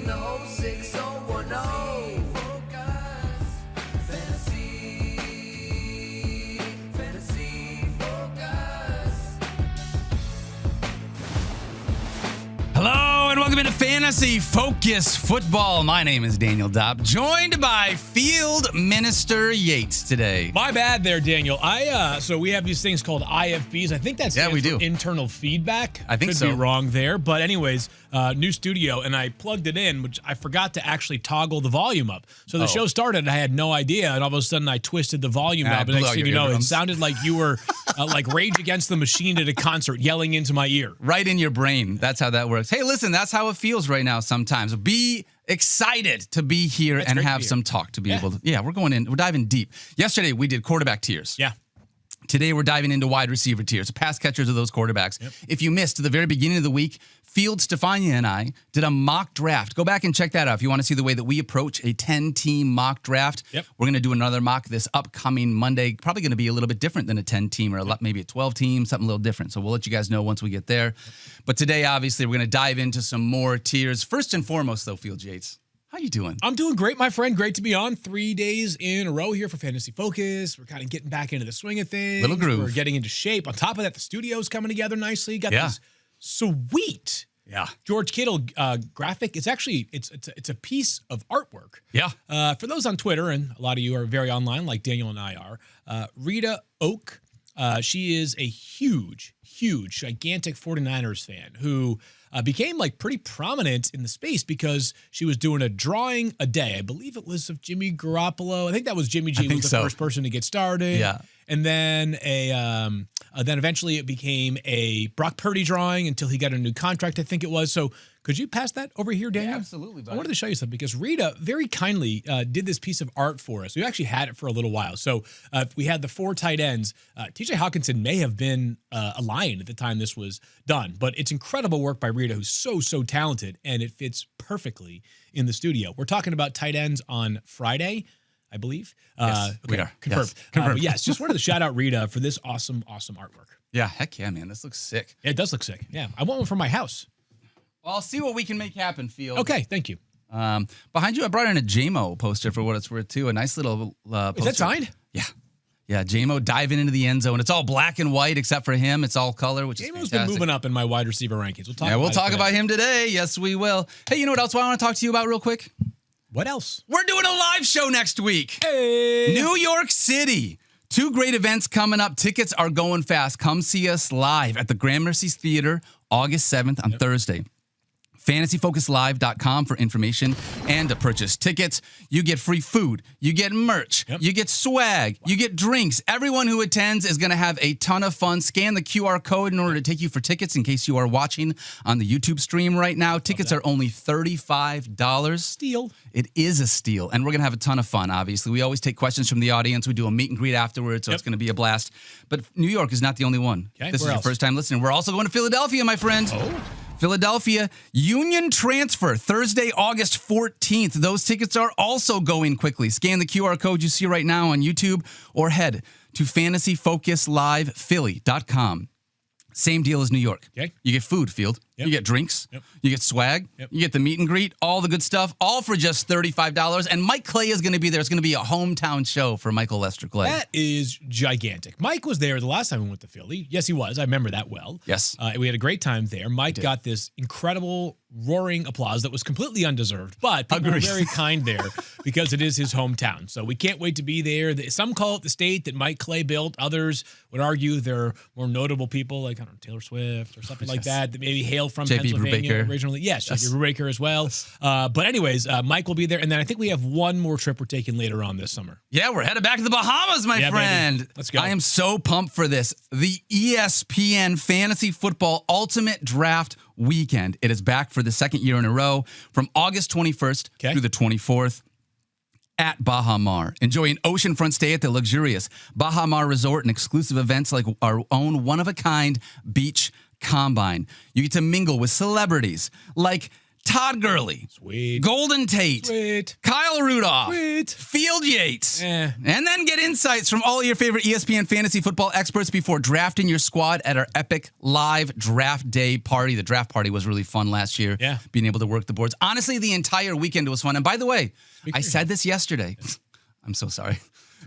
in the 06010. Fantasy Focus. Hello and welcome into Fantasy Focus Football. My name is Daniel Dopp, joined by Field Minister Yates today. My bad there, Daniel. So we have these things called IFBs. I think that's we do. Internal feedback. I think Could so. be wrong there, but anyways, new studio, and I plugged it in, which I forgot to actually toggle the volume up. So the show started, and I had no idea, and all of a sudden I twisted the volume up, and next thing you know, it sounded like you were like Rage Against the Machine at a concert, yelling into my ear. Right in your brain. That's how that works. Hey, listen, that's how it feels right now sometimes. Be excited to be here and have some talk to be able to. Yeah, we're diving deep. Yesterday, we did quarterback tiers. Yeah. Today, we're diving into wide receiver tiers, pass catchers of those quarterbacks. Yep. If you missed the very beginning of the week, Field, Stefania, and I did a mock draft. Go back and check that out if you want to see the way that we approach a 10-team mock draft. Yep. We're going to do another mock this upcoming Monday. Probably going to be a little bit different than a 10-team or maybe a 12-team, something a little different. So we'll let you guys know once we get there. But today, obviously, we're going to dive into some more tiers. First and foremost, though, Field Yates, how you doing? I'm doing great, my friend. Great to be on 3 days in a row here for Fantasy Focus. We're kind of getting back into the swing of things. Little groove. We're getting into shape. On top of that, the studio's coming together nicely. Got this sweet George Kittle graphic. It's actually it's a piece of artwork. Yeah. For those on Twitter, and a lot of you are very online, like Daniel and I are. Rita Oak. She is a huge, gigantic 49ers fan who became like pretty prominent in the space because she was doing a drawing a day. I believe it was of Jimmy Garoppolo. I think that was Jimmy G was the first person to get started. Yeah. And then then eventually it became a Brock Purdy drawing until he got a new contract, I think it was. So could you pass that over here, Daniel? Yeah, absolutely, buddy. I wanted to show you something because Rita very kindly did this piece of art for us. We actually had it for a little while. So we had the 4 tight ends. TJ Hawkinson may have been a Lion at the time this was done, but it's incredible work by Rita, who's so talented, and it fits perfectly in the studio. We're talking about tight ends on Friday, I believe. Yes, we are. Confirmed. Yes, confirmed. But yes, just wanted to shout out Rita for this awesome artwork. Yeah, heck yeah, man. This looks sick. It does look sick. Yeah, I want one for my house. Well, I'll see what we can make happen, Field. Okay, thank you. Behind you, I brought in a JMO poster for what it's worth, too. A nice little poster. Is that signed? Yeah. Yeah, JMO diving into the end zone. It's all black and white except for him. It's all color, which is fantastic. JMO's been moving up in my wide receiver rankings. We'll talk about him today. Yes, we will. Hey, you know what else I want to talk to you about real quick? What else? We're doing a live show next week. Hey! New York City. 2 great events coming up. Tickets are going fast. Come see us live at the Gramercy Theater, August 7th on Thursday. FantasyFocusLive.com for information and to purchase tickets. You get free food. You get merch. You get swag. You get drinks. Everyone who attends is going to have a ton of fun. Scan the QR code in order to take you for tickets in case you are watching on the YouTube stream right now. Tickets are only $35. Steal. It is a steal, and we're going to have a ton of fun, obviously. We always take questions from the audience. We do a meet and greet afterwards, so it's going to be a blast. But New York is not the only one. Okay, this is your first time listening. We're also going to Philadelphia, my friend. Oh. Philadelphia Union Transfer, Thursday, August 14th. Those tickets are also going quickly. Scan the QR code you see right now on YouTube or head to FantasyFocusLivePhilly.com. Same deal as New York. Okay. You get food, Field. You get drinks. You get swag. You get the meet and greet, all the good stuff, all for just $35. And Mike Clay is going to be there. It's going to be a hometown show for Michael Lester Clay. That is gigantic. Mike was there the last time we went to Philly. Yes, he was. I remember that well. Yes. We had a great time there. Mike got this incredible roaring applause that was completely undeserved, but people were very kind there because it is his hometown. So we can't wait to be there. Some call it the state that Mike Clay built. Others would argue there are more notable people like, I don't know, Taylor Swift or something like that maybe hail from Pennsylvania originally. Yes, J.B. Brubaker as well. But anyways, Mike will be there. And then I think we have one more trip we're taking later on this summer. Yeah, we're headed back to the Bahamas, my friend. Baby. Let's go. I am so pumped for this. The ESPN Fantasy Football Ultimate Draft Weekend. It is back for the second year in a row from August 21st through the 24th. At Baha Mar. Enjoy an oceanfront stay at the luxurious Baha Mar Resort and exclusive events like our own one-of-a-kind beach combine. You get to mingle with celebrities like Todd Gurley, Sweet. Golden Tate, Sweet. Kyle Rudolph, Sweet. Field Yates, Eh. and then get insights from all your favorite ESPN Fantasy Football experts before drafting your squad at our epic live draft day party. The draft party was really fun last year. Yeah. Being able to work the boards. Honestly, the entire weekend was fun. And by the way, I said this yesterday. I'm so sorry.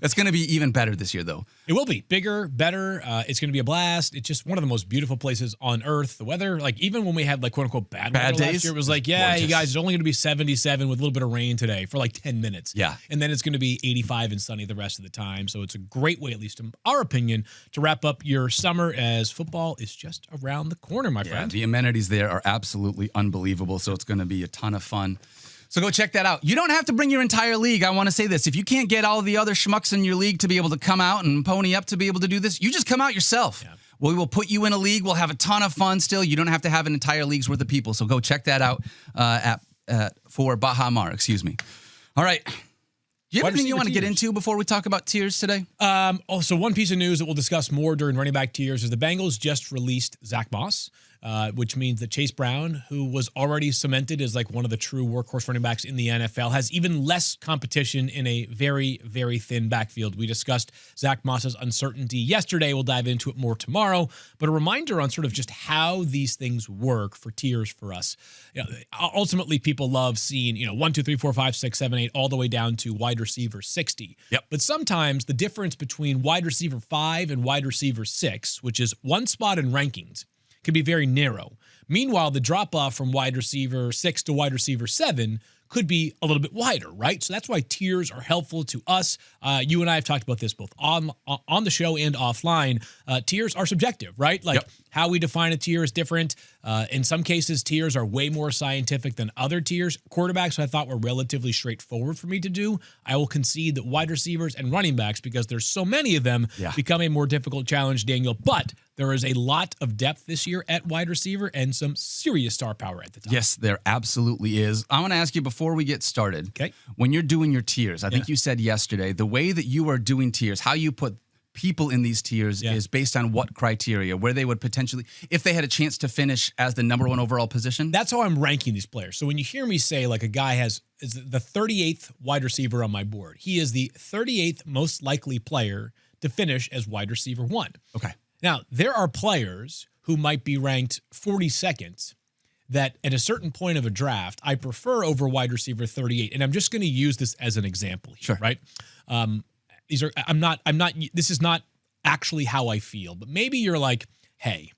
It's going to be even better this year, though. It will be bigger, better. It's going to be a blast. It's just one of the most beautiful places on earth. The weather, like even when we had like quote unquote bad weather days, last year, it was like, yeah, gorgeous. you guys, it's only going to be 77 with a little bit of rain today for like 10 minutes. Yeah. And then it's going to be 85 and sunny the rest of the time. So it's a great way, at least in our opinion, to wrap up your summer as football is just around the corner, my friend. The amenities there are absolutely unbelievable. So it's going to be a ton of fun. So go check that out. You don't have to bring your entire league. I want to say this. If you can't get all the other schmucks in your league to be able to come out and pony up to be able to do this, you just come out yourself. Yeah. We will put you in a league. We'll have a ton of fun still. You don't have to have an entire league's worth of people. So go check that out for Baha Mar. Excuse me. All right. Do you have anything you want to get into before we talk about tiers today? Also, one piece of news that we'll discuss more during running back tiers is the Bengals just released Zach Moss, which means that Chase Brown, who was already cemented as like one of the true workhorse running backs in the NFL, has even less competition in a very, very thin backfield. We discussed Zach Moss's uncertainty yesterday. We'll dive into it more tomorrow. But a reminder on sort of just how these things work for tiers for us. You know, ultimately, people love seeing 1, 2, 3, 4, 5, 6, 7, 8, all the way down to wide receiver 60. Yep. But sometimes the difference between wide receiver 5 and wide receiver 6, which is one spot in rankings, can be very narrow. Meanwhile, the drop-off from wide receiver 6 to wide receiver 7 could be a little bit wider, right? So that's why tiers are helpful to us. You and I have talked about this both on the show and offline. Tiers are subjective, right? Like how we define a tier is different. In some cases, tiers are way more scientific than other tiers. Quarterbacks, I thought, were relatively straightforward for me to do. I will concede that wide receivers and running backs, because there's so many of them, become a more difficult challenge, Daniel. But there is a lot of depth this year at wide receiver and some serious star power at the top. Yes, there absolutely is. I want to ask you before we get started, when you're doing your tiers, I think you said yesterday, the way that you are doing tiers, how you put people in these tiers is based on what criteria, where they would potentially, if they had a chance to finish as the number one overall position? That's how I'm ranking these players. So when you hear me say like a guy is the 38th wide receiver on my board, he is the 38th most likely player to finish as wide receiver 1. Okay. Now, there are players who might be ranked 42nd that at a certain point of a draft, I prefer over wide receiver 38. And I'm just going to use this as an example here, right? This is not actually how I feel, but maybe you're like, hey,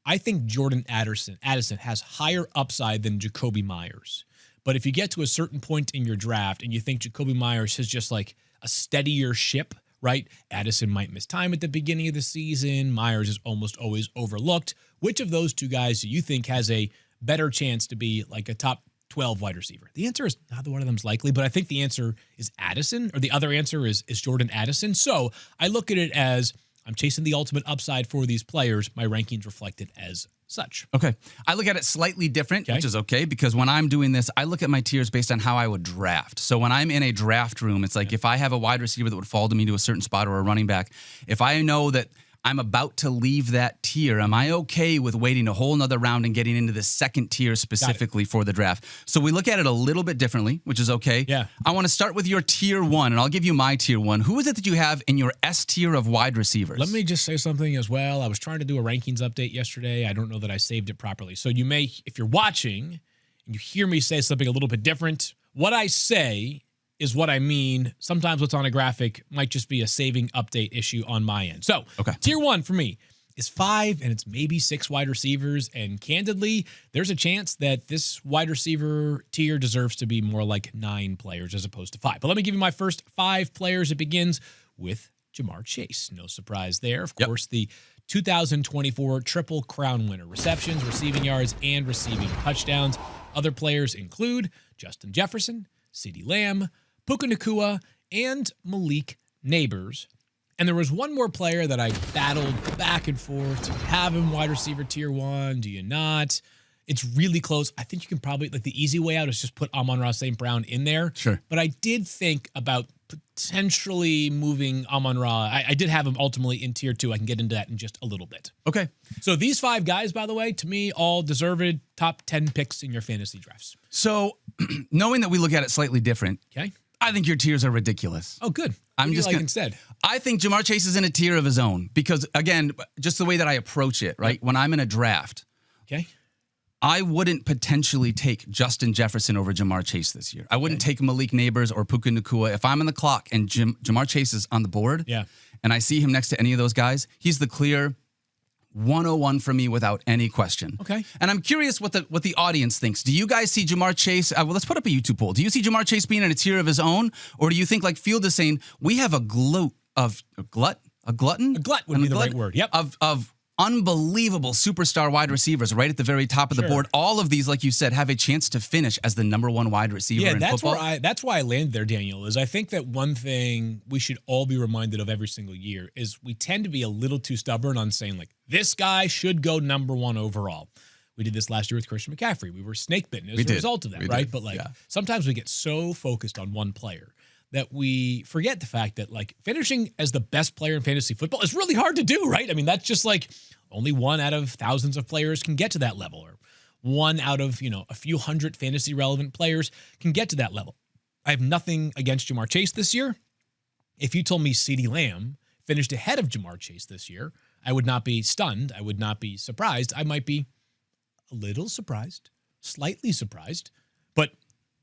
I think Jordan Addison has higher upside than Jacoby Myers. But if you get to a certain point in your draft and you think Jacoby Myers is just like a steadier ship, right? Addison might miss time at the beginning of the season. Myers is almost always overlooked. Which of those two guys do you think has a better chance to be like a top 12 wide receiver? The answer is neither one of them is likely, but I think the answer is Addison, or the other answer is Jordan Addison. So I look at it as I'm chasing the ultimate upside for these players. My rankings reflect it as such. Okay. I look at it slightly different, which is okay, because when I'm doing this, I look at my tiers based on how I would draft. So when I'm in a draft room, it's like if I have a wide receiver that would fall to me to a certain spot or a running back, if I know that I'm about to leave that tier, am I okay with waiting a whole nother round and getting into the second tier specifically for the draft? So we look at it a little bit differently, which is okay. Yeah. I want to start with your tier 1, and I'll give you my tier 1. Who is it that you have in your S tier of wide receivers? Let me just say something as well. I was trying to do a rankings update yesterday. I don't know that I saved it properly. So you may, if you're watching and you hear me say something a little bit different, what I say is what I mean. Sometimes what's on a graphic might just be a saving update issue on my end. So tier 1 for me is 5, and it's maybe 6 wide receivers. And candidly, there's a chance that this wide receiver tier deserves to be more like 9 players as opposed to 5. But let me give you my first 5 players. It begins with Jamar Chase. No surprise there. Of course, the 2024 Triple Crown winner. Receptions, receiving yards, and receiving touchdowns. Other players include Justin Jefferson, CeeDee Lamb, Puka Nacua, and Malik Nabers. And there was one more player that I battled back and forth. Do you have him wide receiver tier 1? Do you not? It's really close. I think you can probably, like, the easy way out is just put Amon-Ra St. Brown in there. Sure. But I did think about potentially moving Amon-Ra. I did have him ultimately in tier 2. I can get into that in just a little bit. Okay. So these 5 guys, by the way, to me, all deserved top 10 picks in your fantasy drafts. So knowing that we look at it slightly different, Okay. I think your tiers are ridiculous. Oh, good. I'm What do just you like gonna- instead. I think Jamar Chase is in a tier of his own because, again, just the way that I approach it, right? When I'm in a draft, Okay. I wouldn't potentially take Justin Jefferson over Jamar Chase this year. I wouldn't take Malik Nabers or Puka Nacua. If I'm in the clock and Jamar Chase is on the board Yeah. and I see him next to any of those guys, he's the clear 101 for me without any question. Okay. And I'm curious what the audience thinks. Do you guys see Jamar Chase? Well, let's put up a YouTube poll. Do you see Jamar Chase being in a tier of his own? Or do you think, like Field is saying, we have a glutton? A glut would be the right word. Yep. Of unbelievable superstar wide receivers right at the very top of the board. All of these, like you said, have a chance to finish as the number 1 wide receiver in football. That's why I landed there, Daniel, is I think that one thing we should all be reminded of every single year is we tend to be a little too stubborn on saying, like, this guy should go number 1 overall. We did this last year with Christian McCaffrey. We were snake bitten as a result of that, right? But, like, sometimes we get so focused on one player that we forget the fact that, like, finishing as the best player in fantasy football is really hard to do, right? I mean, that's just like only 1 out of thousands of players can get to that level, or 1 out of, a few hundred fantasy relevant players can get to that level. I have nothing against Jamar Chase this year. If you told me CeeDee Lamb finished ahead of Jamar Chase this year, I would not be stunned. I would not be surprised. I might be a little surprised, slightly surprised, but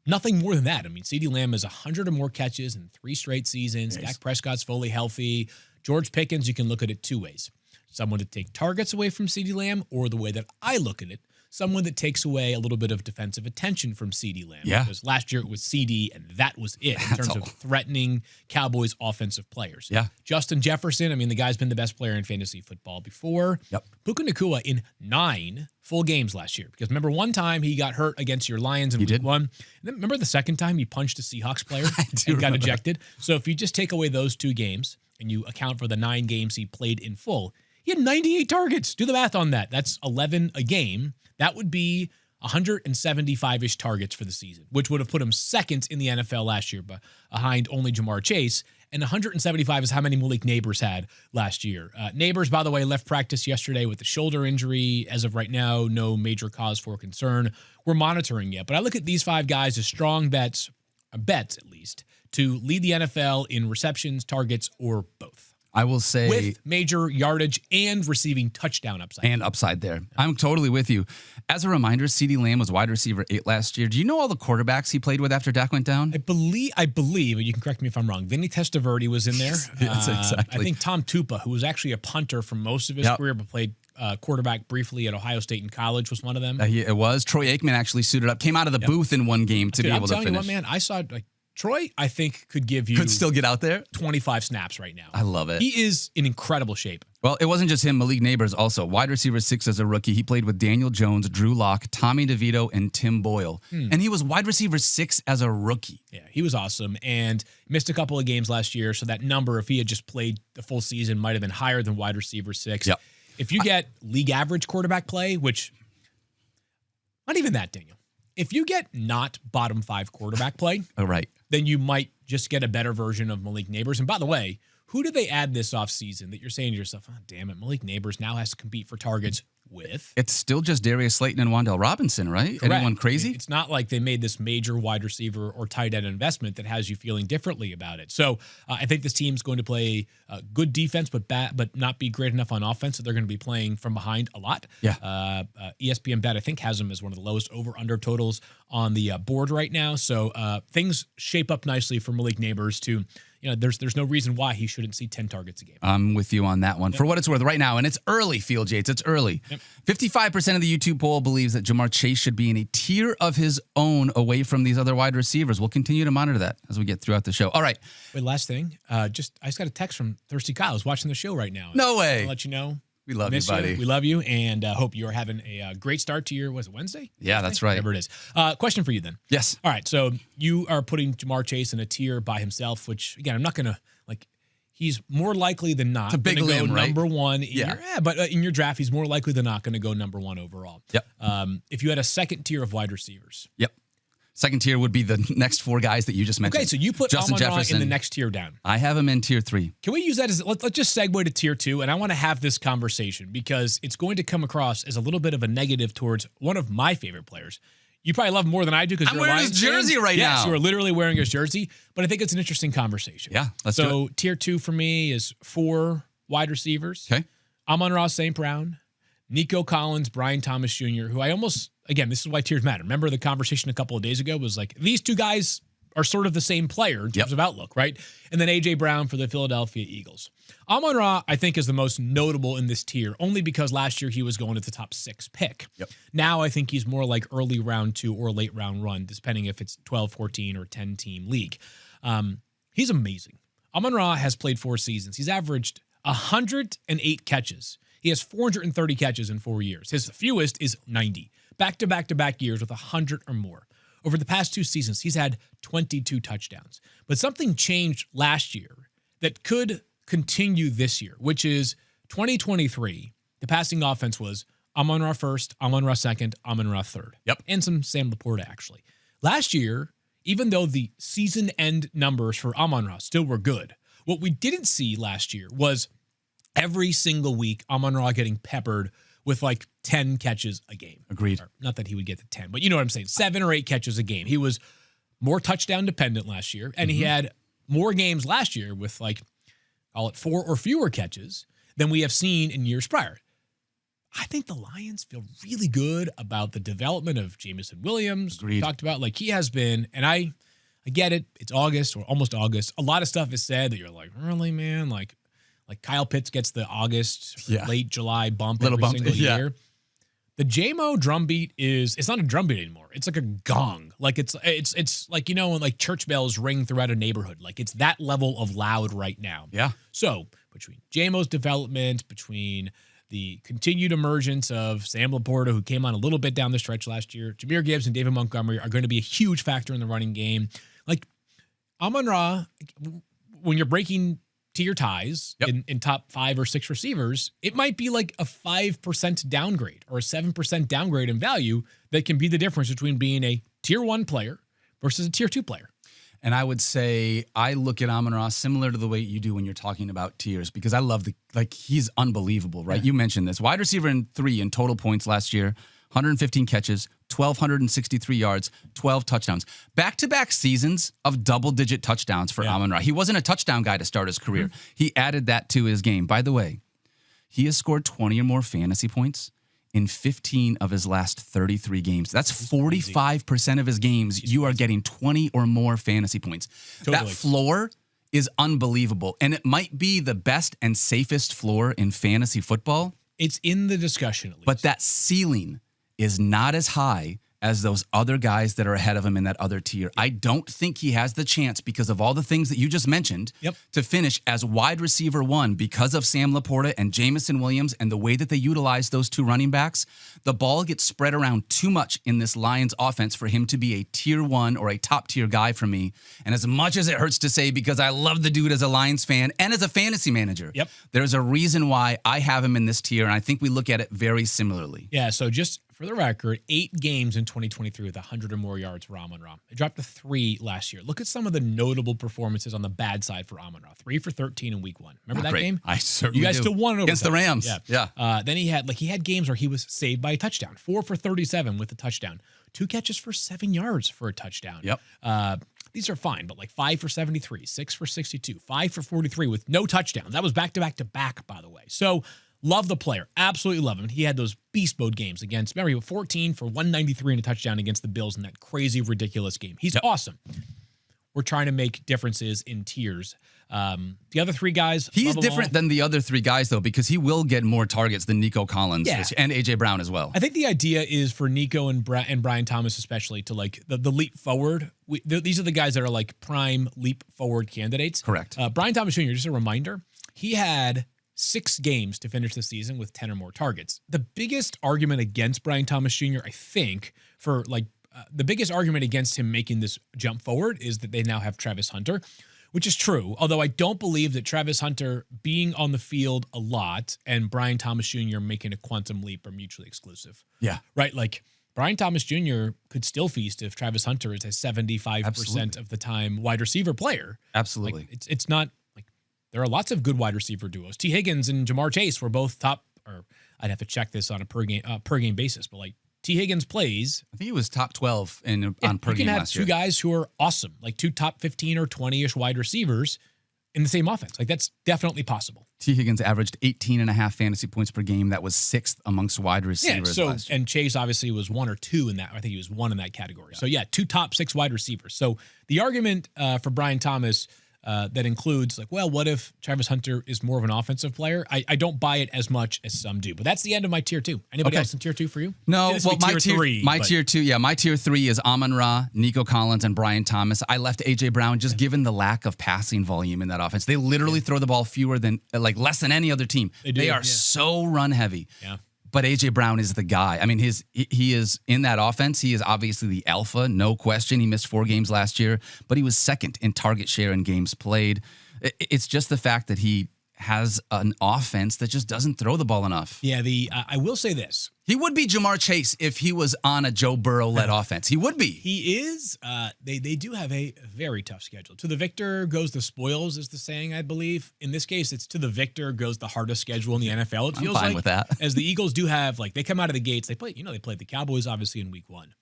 nothing more than that. I mean, CeeDee Lamb has 100 or more catches in 3 straight seasons. Nice. Dak Prescott's fully healthy. George Pickens, you can look at it 2 ways. Someone to take targets away from CeeDee Lamb, or the way that I look at it, someone that takes away a little bit of defensive attention from CeeDee Lamb. Yeah. Because last year it was CeeDee, and that was it in terms of threatening Cowboys offensive players. Yeah. Justin Jefferson, I mean, the guy's been the best player in fantasy football before. Yep. Puka Nacua in 9 full games last year. Because remember, one time he got hurt against your Lions in week 1. And then remember the second time he punched a Seahawks player and got ejected? So if you just take away those 2 games and you account for the 9 games he played in full, he had 98 targets. Do the math on that. That's 11 a game. That would be 175-ish targets for the season, which would have put him second in the NFL last year, behind only Jamar Chase. And 175 is how many Malik Nabers had last year. Nabers, by the way, left practice yesterday with a shoulder injury. As of right now, no major cause for concern. We're monitoring it. But I look at these 5 guys as strong bets at least, to lead the NFL in receptions, targets, or both. I will say, With major yardage and receiving touchdown upside. And upside there. I'm totally with you. As a reminder, CeeDee Lamb was wide receiver 8 last year. Do you know all the quarterbacks he played with after Dak went down? I believe, and you can correct me if I'm wrong, Vinny Testaverde was in there. Yes, exactly. I think Tom Tupa, who was actually a punter for most of his career, but played quarterback briefly at Ohio State in college, was one of them. It was. Troy Aikman actually suited up, came out of the booth in one game to be able to finish. I'm telling you what, man, I saw, like, Troy, I think, could give you... Could still get out there? 25 snaps right now. I love it. He is in incredible shape. Well, it wasn't just him. Malik Nabers also. Wide receiver 6 as a rookie. He played with Daniel Jones, Drew Lock, Tommy DeVito, and Tim Boyle. And he was wide receiver 6 as a rookie. Yeah, he was awesome and missed a couple of games last year. So that number, if he had just played the full season, might have been higher than wide receiver 6. Yep. If you get league average quarterback play, which, not even that, Daniel. If you get not bottom 5 quarterback play, Oh, right. then you might just get a better version of Malik Nabers. And by the way, who did they add this offseason that you're saying to yourself, oh, damn it, Malik Nabers now has to compete for targets with? It's still just Darius Slayton and Wan'Dale Robinson, right? Correct. Anyone crazy? It's not like they made this major wide receiver or tight end investment that has you feeling differently about it. So I think this team's going to play good defense, but not be great enough on offense. So they're going to be playing from behind a lot. Yeah. ESPN Bet, I think, has them as one of the lowest over-under totals on the board right now. So things shape up nicely for Malik Nabers to... there's no reason why he shouldn't see 10 targets a game. I'm with you on that one. For what it's worth, right now, and it's early, Field Yates, it's early. 55% of the YouTube poll believes that Jamar Chase should be in a tier of his own away from these other wide receivers. We'll continue to monitor that as we get throughout the show. All right. Wait, last thing. I just got a text from Thirsty Kyle, who's watching the show right now. No way. I'll let you know. We love you, buddy. We love you, and hope you are having a great start to your, was it Wednesday? Yeah, that's right. Whatever it is. Question for you then. Yes. All right, so you are putting Jamar Chase in a tier by himself, which, again, I'm not going to, he's more likely than not It's a big going to go limb, right? number one. Yeah. In your draft, he's more likely than not going to go number one overall. Yep. If you had a second tier of wide receivers. Yep. Second tier would be the next 4 guys that you just mentioned. Okay, so you put Justin Amon-Ra Jefferson in the next tier down. I have him in tier 3. Can we use that as let's just segue to tier 2, and I want to have this conversation because it's going to come across as a little bit of a negative towards one of my favorite players. You probably love him more than I do because I'm you're a wearing his Lions fan. jersey right now. Yes, you are literally wearing his jersey, but I think it's an interesting conversation. Yeah, let's do it. So tier 2 for me is 4 wide receivers. Okay. Amon-Ra St. Brown, Nico Collins, Brian Thomas Jr., who I almost, again, this is why tiers matter. Remember the conversation a couple of days ago was like, these 2 guys are sort of the same player in terms of outlook, right? And then A.J. Brown for the Philadelphia Eagles. Amon-Ra, I think, is the most notable in this tier, only because last year he was going to the top 6 pick. Yep. Now I think he's more like early round 2 or late round 1, depending if it's 12, 14, or 10-team league. He's amazing. Amon-Ra has played 4 seasons. He's averaged 108 catches. He has 430 catches in 4 years. His fewest is 90. Back-to-back-to-back years with 100 or more. Over the past 2 seasons, he's had 22 touchdowns. But something changed last year that could continue this year, which is 2023. The passing offense was Amon-Ra first, Amon-Ra second, Amon-Ra third. Yep. And some Sam Laporta, actually. Last year, even though the season-end numbers for Amon-Ra still were good, what we didn't see last year was every single week Amon-Ra getting peppered with like 10 catches a game. Agreed. Or not that he would get to 10, but you know what I'm saying. 7 or 8 catches a game. He was more touchdown dependent last year, and he had more games last year with like, call it 4 or fewer catches than we have seen in years prior. I think the Lions feel really good about the development of Jameson Williams. Agreed. We talked about like he has been, and I get it. It's August or almost August. A lot of stuff is said that you're like, really, man? Like Kyle Pitts gets the August, late July bump every single year. The JMO drumbeat it's not a drumbeat anymore. It's like a gong. Like it's like, you know, when like church bells ring throughout a neighborhood. Like it's that level of loud right now. Yeah. So between JMO's development, between the continued emergence of Sam Laporta, who came on a little bit down the stretch last year, Jahmyr Gibbs and David Montgomery are going to be a huge factor in the running game. Like Amon-Ra, when you're breaking tier ties in top 5 or 6 receivers, it might be like a 5% downgrade or a 7% downgrade in value that can be the difference between being a tier 1 player versus a tier 2 player. And I would say I look at Amon-Ra similar to the way you do when you're talking about tiers, because I love he's unbelievable, right? Yeah. You mentioned this. Wide receiver in 3 in total points last year, 115 catches, 1,263 yards, 12 touchdowns. Back-to-back seasons of double-digit touchdowns for Amon-Ra. He wasn't a touchdown guy to start his career. He added that to his game. By the way, he has scored 20 or more fantasy points in 15 of his last 33 games. That's 45% of his games. You are getting 20 or more fantasy points. Totally. That floor is unbelievable. And it might be the best and safest floor in fantasy football. It's in the discussion, at least. But that ceiling is not as high as those other guys that are ahead of him in that other tier. I don't think he has the chance, because of all the things that you just mentioned, to finish as wide receiver 1 because of Sam Laporta and Jameson Williams and the way that they utilize those 2 running backs. The ball gets spread around too much in this Lions offense for him to be a tier 1 or a top tier guy for me. And as much as it hurts to say, because I love the dude as a Lions fan and as a fantasy manager, there's a reason why I have him in this tier, and I think we look at it very similarly. Yeah, so just for the record, 8 games in 2023 with 100 or more yards for Amon-Ra. It dropped to 3 last year. Look at some of the notable performances on the bad side for Amon-Ra. 3 for 13 in week 1. Remember that game? I certainly You guys do. still won it against the Rams. Yeah. Then he had games where he was saved by a touchdown. 4 for 37 with a touchdown. 2 catches for 7 yards for a touchdown. These are fine, but like 5 for 73, 6 for 62, 5 for 43 with no touchdowns. That was back-to-back-to-back, by the way. So love the player. Absolutely love him. He had those beast mode games against, remember, he was 14 for 193 and a touchdown against the Bills in that crazy, ridiculous game. He's awesome. We're trying to make differences in tiers. The other 3 guys, he's different than the other 3 guys, though, because he will get more targets than Nico Collins and A.J. Brown as well. I think the idea is for Nico and Brian Thomas especially to like the leap forward. These are the guys that are like prime leap forward candidates. Correct. Brian Thomas Jr., just a reminder, he had 6 games to finish the season with 10 or more targets. The biggest argument against Brian Thomas Jr., I think, for like the biggest argument against him making this jump forward is that they now have Travis Hunter, which is true. Although I don't believe that Travis Hunter being on the field a lot and Brian Thomas Jr. making a quantum leap are mutually exclusive. Yeah. Right? Like Brian Thomas Jr. could still feast if Travis Hunter is a 75% Absolutely. of the time wide receiver player. Absolutely. Like, it's not like there are lots of good wide receiver duos. T. Higgins and Jamar Chase were both top, or I'd have to check this on a per game basis, but like T. Higgins plays. I think he was top 12 on per You game can have last two year. guys who are awesome, like two top 15 or 20-ish wide receivers in the same offense. Like that's definitely possible. T. Higgins averaged 18.5 fantasy points per game. That was 6th amongst wide receivers Yeah, last year. and Chase obviously was 1 or 2 in that. I think he was 1 in that category. So yeah, 2 top 6 wide receivers. So the argument for Brian Thomas that includes like, well, what if Travis Hunter is more of an offensive player? I don't buy it as much as some do. But that's the end of my tier 2. Anybody else in tier 2 for you? No, This well, would be tier 3. my tier 3 is Amon-Ra, Nico Collins, and Brian Thomas. I left A.J. Brown just given the lack of passing volume in that offense. They literally throw the ball less than any other team. They are so run heavy. Yeah. But A.J. Brown is the guy. I mean, he is in that offense. He is obviously the alpha, no question. He missed 4 games last year, but he was second in target share in games played. It's just the fact that he has an offense that just doesn't throw the ball enough. Yeah, I will say this. He would be Jamar Chase if he was on a Joe Burrow-led offense. He would be. He is. They do have a very tough schedule. To the victor goes the spoils, is the saying, I believe. In this case, it's to the victor goes the hardest schedule in the NFL. It feels I'm fine like, with that. As the Eagles do have, like they come out of the gates. They played the Cowboys obviously in week 1.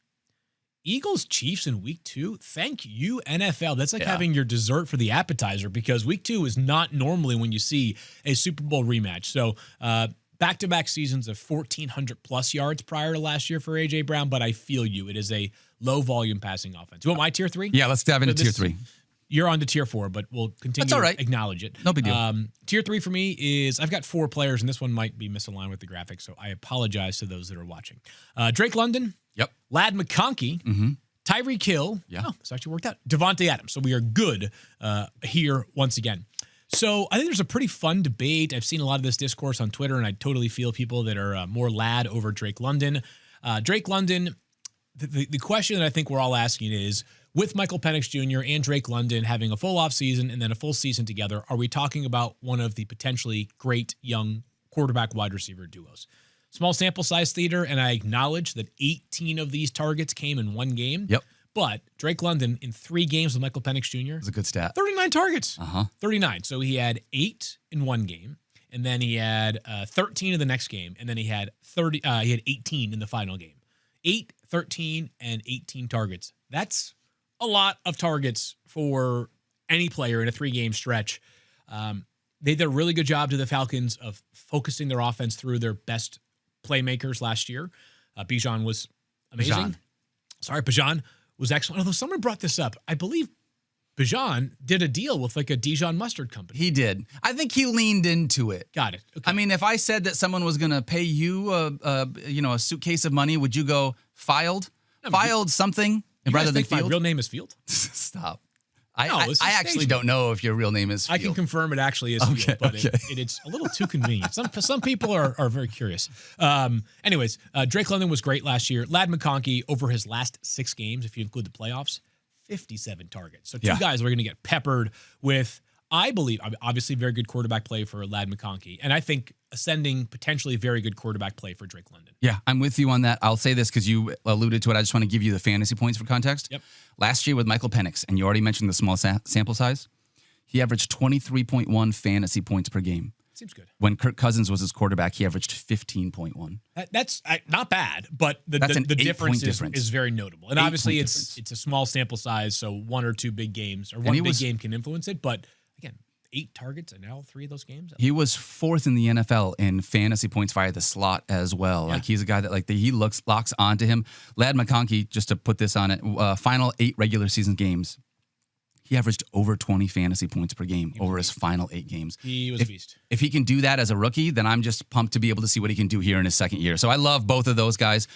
Eagles Chiefs in week 2. Thank you, NFL. That's like having your dessert for the appetizer because week 2 is not normally when you see a Super Bowl rematch. So back-to-back seasons of 1,400 plus yards prior to last year for A.J. Brown, but I feel you. It is a low-volume passing offense. You want my tier 3? Yeah, let's dive into tier 3. You're on to tier 4, but we'll continue That's all right. to acknowledge it. No big deal. Tier 3 for me is I've got 4 players, and this one might be misaligned with the graphics, so I apologize to those that are watching. Drake London. Yep. Lad McConkey. Mm-hmm. Tyreek Hill. Yeah. Oh, this actually worked out. Devontae Adams. So we are good here once again. So I think there's a pretty fun debate. I've seen a lot of this discourse on Twitter, and I totally feel people that are more Lad over Drake London. Drake London, the question that I think we're all asking is, with Michael Penix Jr. and Drake London having a full offseason and then a full season together, are we talking about one of the potentially great young quarterback wide receiver duos? Small sample size theater, and I acknowledge that 18 of these targets came in one game. Yep. But Drake London in 3 games with Michael Penix Jr. That's a good stat. 39 targets. 39. So he had 8 in one game, and then he had 13 in the next game, and then he had 18 in the final game. 8, 13, and 18 targets. That's a lot of targets for any player in a 3-game stretch. They did a really good job to the Falcons of focusing their offense through their best playmakers last year. Bijan was amazing. Bijan was excellent. Although someone brought this up, I believe Bijan did a deal with like a Dijon mustard company. He did. I think he leaned into it. Got it. Okay. I mean, if I said that someone was going to pay you a suitcase of money, would you go filed something guys rather than think Field? My real name is Field? Stop. No, I this is actually staged. don't know if your real name is Field. I can confirm it actually is Field, but it's a little too convenient. Some people are very curious. Anyways, Drake London was great last year. Lad McConkey, over his last 6 games, if you include the playoffs, 57 targets. So 2 guys are going to get peppered with, I believe, obviously very good quarterback play for Lad McConkey, and I think ascending potentially very good quarterback play for Drake London. Yeah, I'm with you on that. I'll say this because you alluded to it. I just want to give you the fantasy points for context. Yep. Last year with Michael Penix, and you already mentioned the small sample size, he averaged 23.1 fantasy points per game. Seems good. When Kirk Cousins was his quarterback, he averaged 15.1. That's not bad, but the difference. difference is very notable. And obviously it's a small sample size, so 1 or 2 big games or one big game can influence it. But again, 8 targets in all 3 of those games. He was 4th in the NFL in fantasy points via the slot as well. Yeah. Like he's a guy that he locks onto him. Lad McConkey, just to put this on it, final 8 regular season games, he averaged over 20 fantasy points per game over his final 8 games. He was a beast. If he can do that as a rookie, then I'm just pumped to be able to see what he can do here in his second year. So I love both of those guys.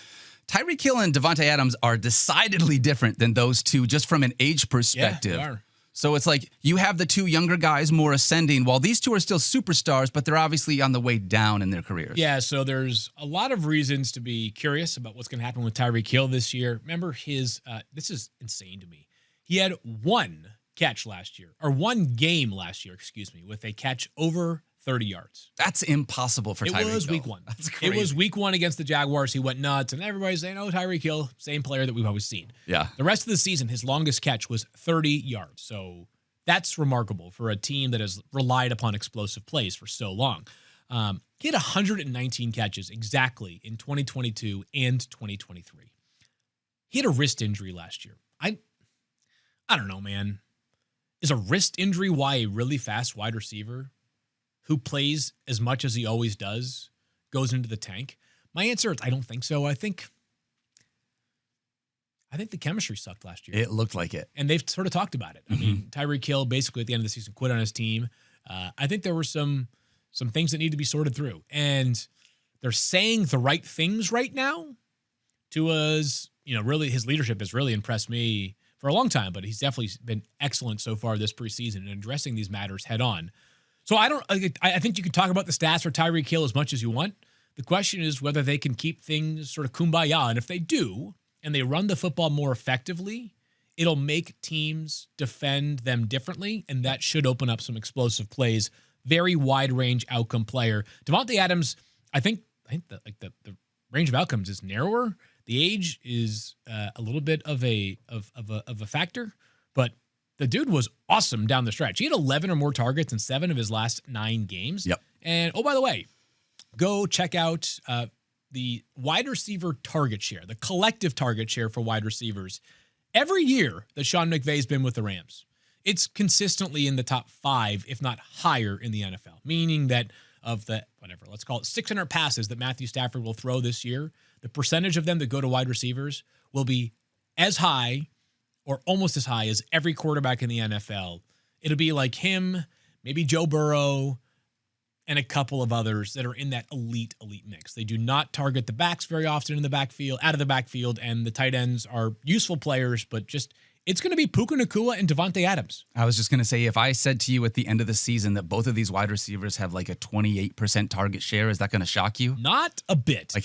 Tyreek Hill and Devontae Adams are decidedly different than those two just from an age perspective. Yeah, they are. So it's like you have the 2 younger guys more ascending while these 2 are still superstars, but they're obviously on the way down in their careers. Yeah, so there's a lot of reasons to be curious about what's going to happen with Tyreek Hill this year. Remember this is insane to me. He had 1 catch last year, or one game last year, excuse me, with a catch over 30 yards. That's impossible for Tyreek Hill. It was week 1. That's crazy. It was week 1 against the Jaguars. He went nuts, and everybody's saying, oh, Tyreek Hill, same player that we've always seen. Yeah. The rest of the season, his longest catch was 30 yards. So that's remarkable for a team that has relied upon explosive plays for so long. He had 119 catches exactly in 2022 and 2023. He had a wrist injury last year. I don't know, man. Is a wrist injury why a really fast wide receiver who plays as much as he always does goes into the tank? My answer is I don't think so. I think the chemistry sucked last year. It looked like it. And they've sort of talked about it. I mean, Tyreek Hill basically at the end of the season quit on his team. I think there were some things that need to be sorted through. And they're saying the right things right now to us. You know, really his leadership has really impressed me for a long time, but he's definitely been excellent so far this preseason in addressing these matters head on. So I think you can talk about the stats for Tyreek Hill as much as you want. The question is whether they can keep things sort of kumbaya. And if they do, and they run the football more effectively, it'll make teams defend them differently. And that should open up some explosive plays. Very wide range outcome player. Davante Adams, I think the range of outcomes is narrower. The age is a little bit of a factor, but the dude was awesome down the stretch. He had 11 or more targets in 7 of his last 9 games. Yep. And, oh, by the way, go check out the wide receiver target share, the collective target share for wide receivers. Every year that Sean McVay's been with the Rams, it's consistently in the top 5, if not higher in the NFL, meaning that of the, whatever, let's call it 600 passes that Matthew Stafford will throw this year, the percentage of them that go to wide receivers will be as high or almost as high as every quarterback in the NFL. It'll be like him, maybe Joe Burrow, and a couple of others that are in that elite mix. They do not target the backs very often in the backfield, out of the backfield, and the tight ends are useful players, but just it's going to be Puka Nacua and Davante Adams. I was just going to say, if I said to you at the end of the season that both of these wide receivers have like a 28% target share, is that going to shock you? Not a bit. Like,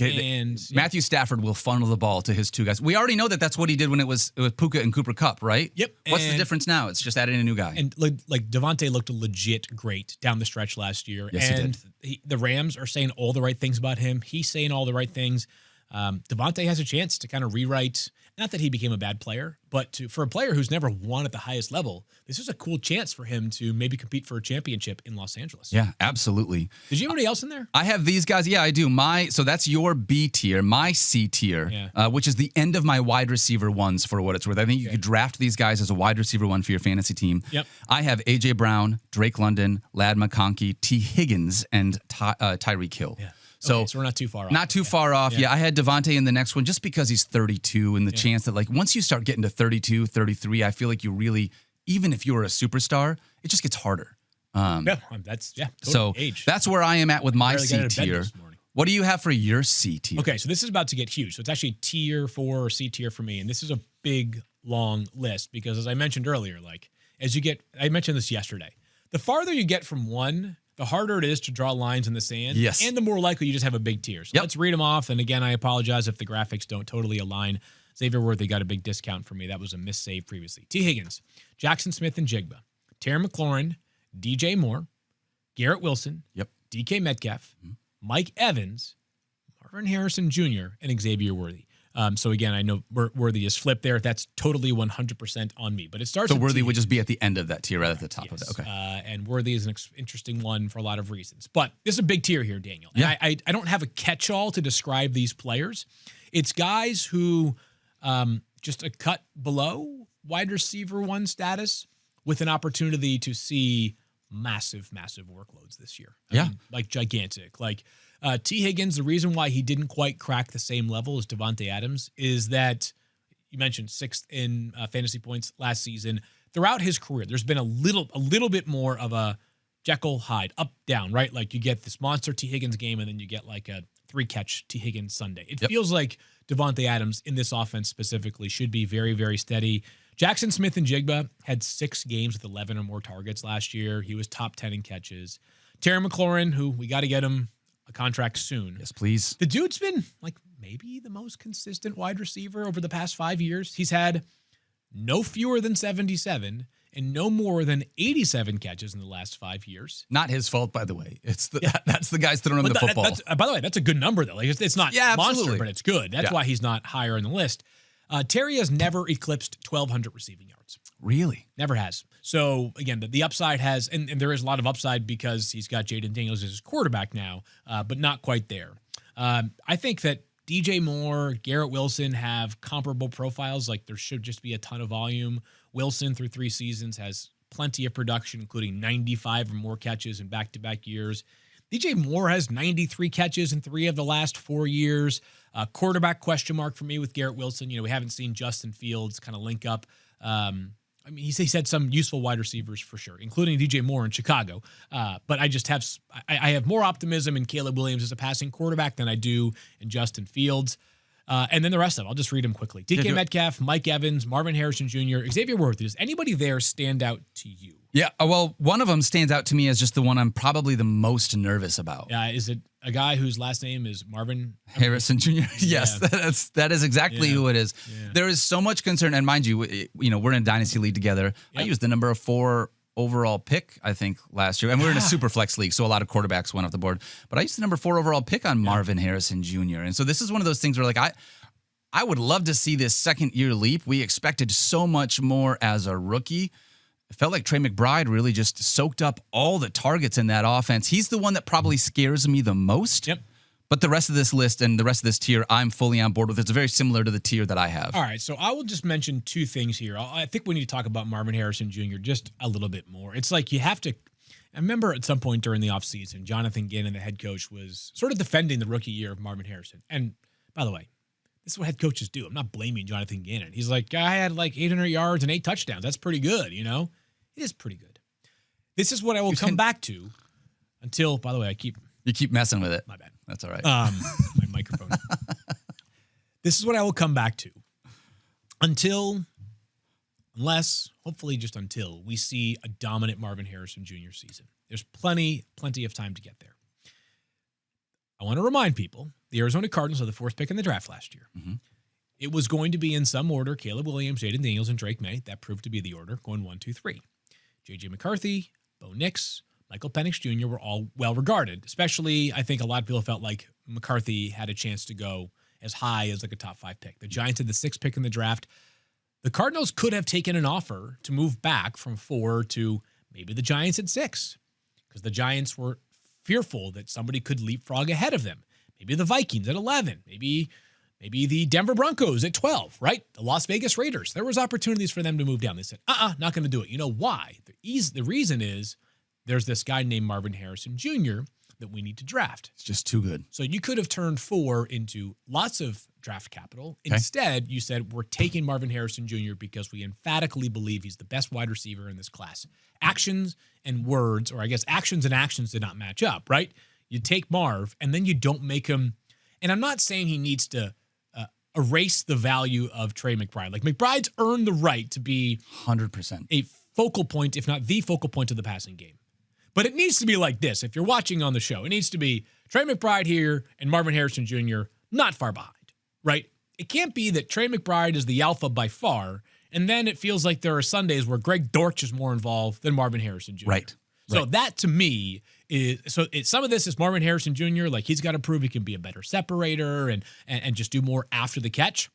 Matthew Stafford will funnel the ball to his 2 guys. We already know that that's what he did when it was Puka and Cooper Kupp, right? Yep. What's the difference now? It's just adding a new guy. And like Davante looked legit great down the stretch last year. Yes, and he did. The Rams are saying all the right things about him. He's saying all the right things. Davante has a chance to kind of rewrite, not that he became a bad player, but for a player who's never won at the highest level, this is a cool chance for him to maybe compete for a championship in Los Angeles. Yeah, absolutely. Did you have anybody else in there? I have these guys. Yeah, I do. So that's your B tier, my C tier, which is the end of my wide receiver ones for what it's worth. I think you could draft these guys as a wide receiver one for your fantasy team. Yep. I have A.J. Brown, Drake London, Lad McConkey, T. Higgins, and Tyreek Hill. Yeah. So, okay, so we're not too far off. Not too far off. Yeah, I had Davante in the next one just because he's 32 and the chance that like once you start getting to 32, 33, I feel like you really, even if you were a superstar, it just gets harder. Totally age. That's where I am at with my C tier. What do you have for your C tier? Okay, so this is about to get huge. So it's actually tier 4 or C tier for me. And this is a big, long list because as I mentioned earlier, like I mentioned this yesterday, the farther you get from one, the harder it is to draw lines in the sand. Yes. And the more likely you just have a big tier. So let's read them off. And again, I apologize if the graphics don't totally align. Xavier Worthy got a big discount for me. That was a missave previously. T. Higgins, Jackson Smith and Jigba, Terry McLaurin, DJ Moore, Garrett Wilson, DK Metcalf, Mike Evans, Marvin Harrison Jr., and Xavier Worthy. So again, I know Worthy is flipped there. That's totally 100% on me. But it starts. So Worthy would just be at the end of that tier, right at the top of it. Okay. And Worthy is an interesting one for a lot of reasons. But this is a big tier here, Daniel. And I don't have a catch-all to describe these players. It's guys who just a cut below wide receiver 1 status with an opportunity to see massive workloads this year. I mean, like gigantic. Like T. Higgins, the reason why he didn't quite crack the same level as Davante Adams is that you mentioned 6th in fantasy points last season. Throughout his career, there's been a little bit more of a Jekyll Hyde, up, down, right? Like you get this monster T. Higgins game and then you get like a 3-catch T. Higgins Sunday. It feels like Davante Adams in this offense specifically should be very, very steady. Jackson Smith and Jigba had 6 games with 11 or more targets last year. He was top 10 in catches. Terry McLaurin, who we got to get him a contract soon. Yes, please. The dude's been like maybe the most consistent wide receiver over the past 5 years. He's had no fewer than 77, and no more than 87 catches in the last 5 years. Not his fault, by the way. It's that's the guys throwing him the football. By the way, that's a good number, though. Like, it's not monster, absolutely. but it's good. That's why he's not higher on the list. Terry has never eclipsed 1,200 receiving yards. Really? Never has. So, again, the upside has, and there is a lot of upside because he's got Jaden Daniels as his quarterback now, but not quite there. I think that DJ Moore, Garrett Wilson have comparable profiles. Like, there should just be a ton of volume. Wilson, through 3 seasons, has plenty of production, including 95 or more catches in back-to-back years. DJ Moore has 93 catches in 3 of the last 4 years. Quarterback question mark for me with Garrett Wilson. We haven't seen Justin Fields kind of link up. He's had some useful wide receivers for sure, including DJ Moore in Chicago. But I just have more optimism in Caleb Williams as a passing quarterback than I do in Justin Fields. And then the rest of them, I'll just read them quickly. DK Metcalf, Mike Evans, Marvin Harrison Jr., Xavier Worthy. Does anybody there stand out to you? Yeah, well, one of them stands out to me as just the one I'm probably the most nervous about. Is it a guy whose last name is Marvin Harrison Jr.? Yes, that is exactly who it is. Yeah. There is so much concern, and mind you, we're in a dynasty league together. Yep. I used the number 4 overall pick, I think, last year, and we're in a super flex league, so a lot of quarterbacks went off the board. But I used the number 4 overall pick on Marvin Harrison Jr., and so this is one of those things where, like, I would love to see this second-year leap. We expected so much more as a rookie. It felt like Trey McBride really just soaked up all the targets in that offense. He's the one that probably scares me the most. Yep. But the rest of this list and the rest of this tier, I'm fully on board with. It's very similar to the tier that I have. All right, so I will just mention 2 things here. I think we need to talk about Marvin Harrison Jr. just a little bit more. It's like you have to – I remember at some point during the offseason, Jonathan Gannon, the head coach, was sort of defending the rookie year of Marvin Harrison. And, by the way, this is what head coaches do. I'm not blaming Jonathan Gannon. He's like, I had like 800 yards and 8 touchdowns. That's pretty good, It is pretty good. This is what I will come back to until, by the way, You keep messing with it. My bad. That's all right. My microphone. This is what I will come back to hopefully just until we see a dominant Marvin Harrison Jr. season. There's plenty of time to get there. I want to remind people, the Arizona Cardinals are the 4th pick in the draft last year. Mm-hmm. It was going to be in some order: Caleb Williams, Jaden Daniels, and Drake May. That proved to be the order, going 1, 2, 3. J.J. McCarthy, Bo Nix, Michael Penix Jr. were all well-regarded. Especially, I think a lot of people felt like McCarthy had a chance to go as high as like a top 5 pick. The Giants had the 6th pick in the draft. The Cardinals could have taken an offer to move back from 4 to maybe the Giants at 6, because the Giants were fearful that somebody could leapfrog ahead of them. Maybe the Vikings at 11. Maybe the Denver Broncos at 12, right? The Las Vegas Raiders. There was opportunities for them to move down. They said, not going to do it. You know why? The reason is there's this guy named Marvin Harrison Jr. that we need to draft. It's just too good. So you could have turned 4 into lots of draft capital. Okay. Instead, you said, we're taking Marvin Harrison Jr. because we emphatically believe he's the best wide receiver in this class. Actions and words, or I guess actions and actions did not match up, right? You take Marv, and then you don't make him, and I'm not saying he needs to erase the value of Trey McBride. Like, McBride's earned the right to be 100% a focal point, if not the focal point of the passing game. But it needs to be like this. If you're watching on the show, it needs to be Trey McBride here and Marvin Harrison Jr. not far behind, right? It can't be that Trey McBride is the alpha by far, and then it feels like there are Sundays where Greg Dortch is more involved than Marvin Harrison Jr. Right. So that to me is some of this is Marvin Harrison Jr. Like, he's got to prove he can be a better separator and just do more after the catch.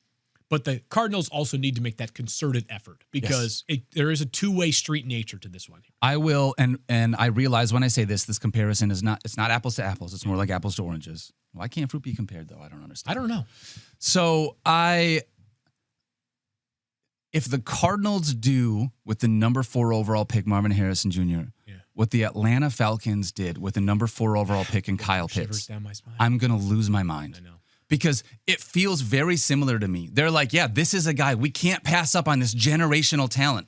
But the Cardinals also need to make that concerted effort because there is a 2-way street nature to this one. I will, and I realize when I say this comparison is not apples to apples. It's more like apples to oranges. Why can't fruit be compared, though? I don't understand. I don't know. So if the Cardinals do with the number 4 overall pick, Marvin Harrison Jr., what the Atlanta Falcons did with the number 4 overall pick in Kyle Pitts, I'm going to lose my mind. I know. Because it feels very similar to me. They're like, this is a guy. We can't pass up on this generational talent.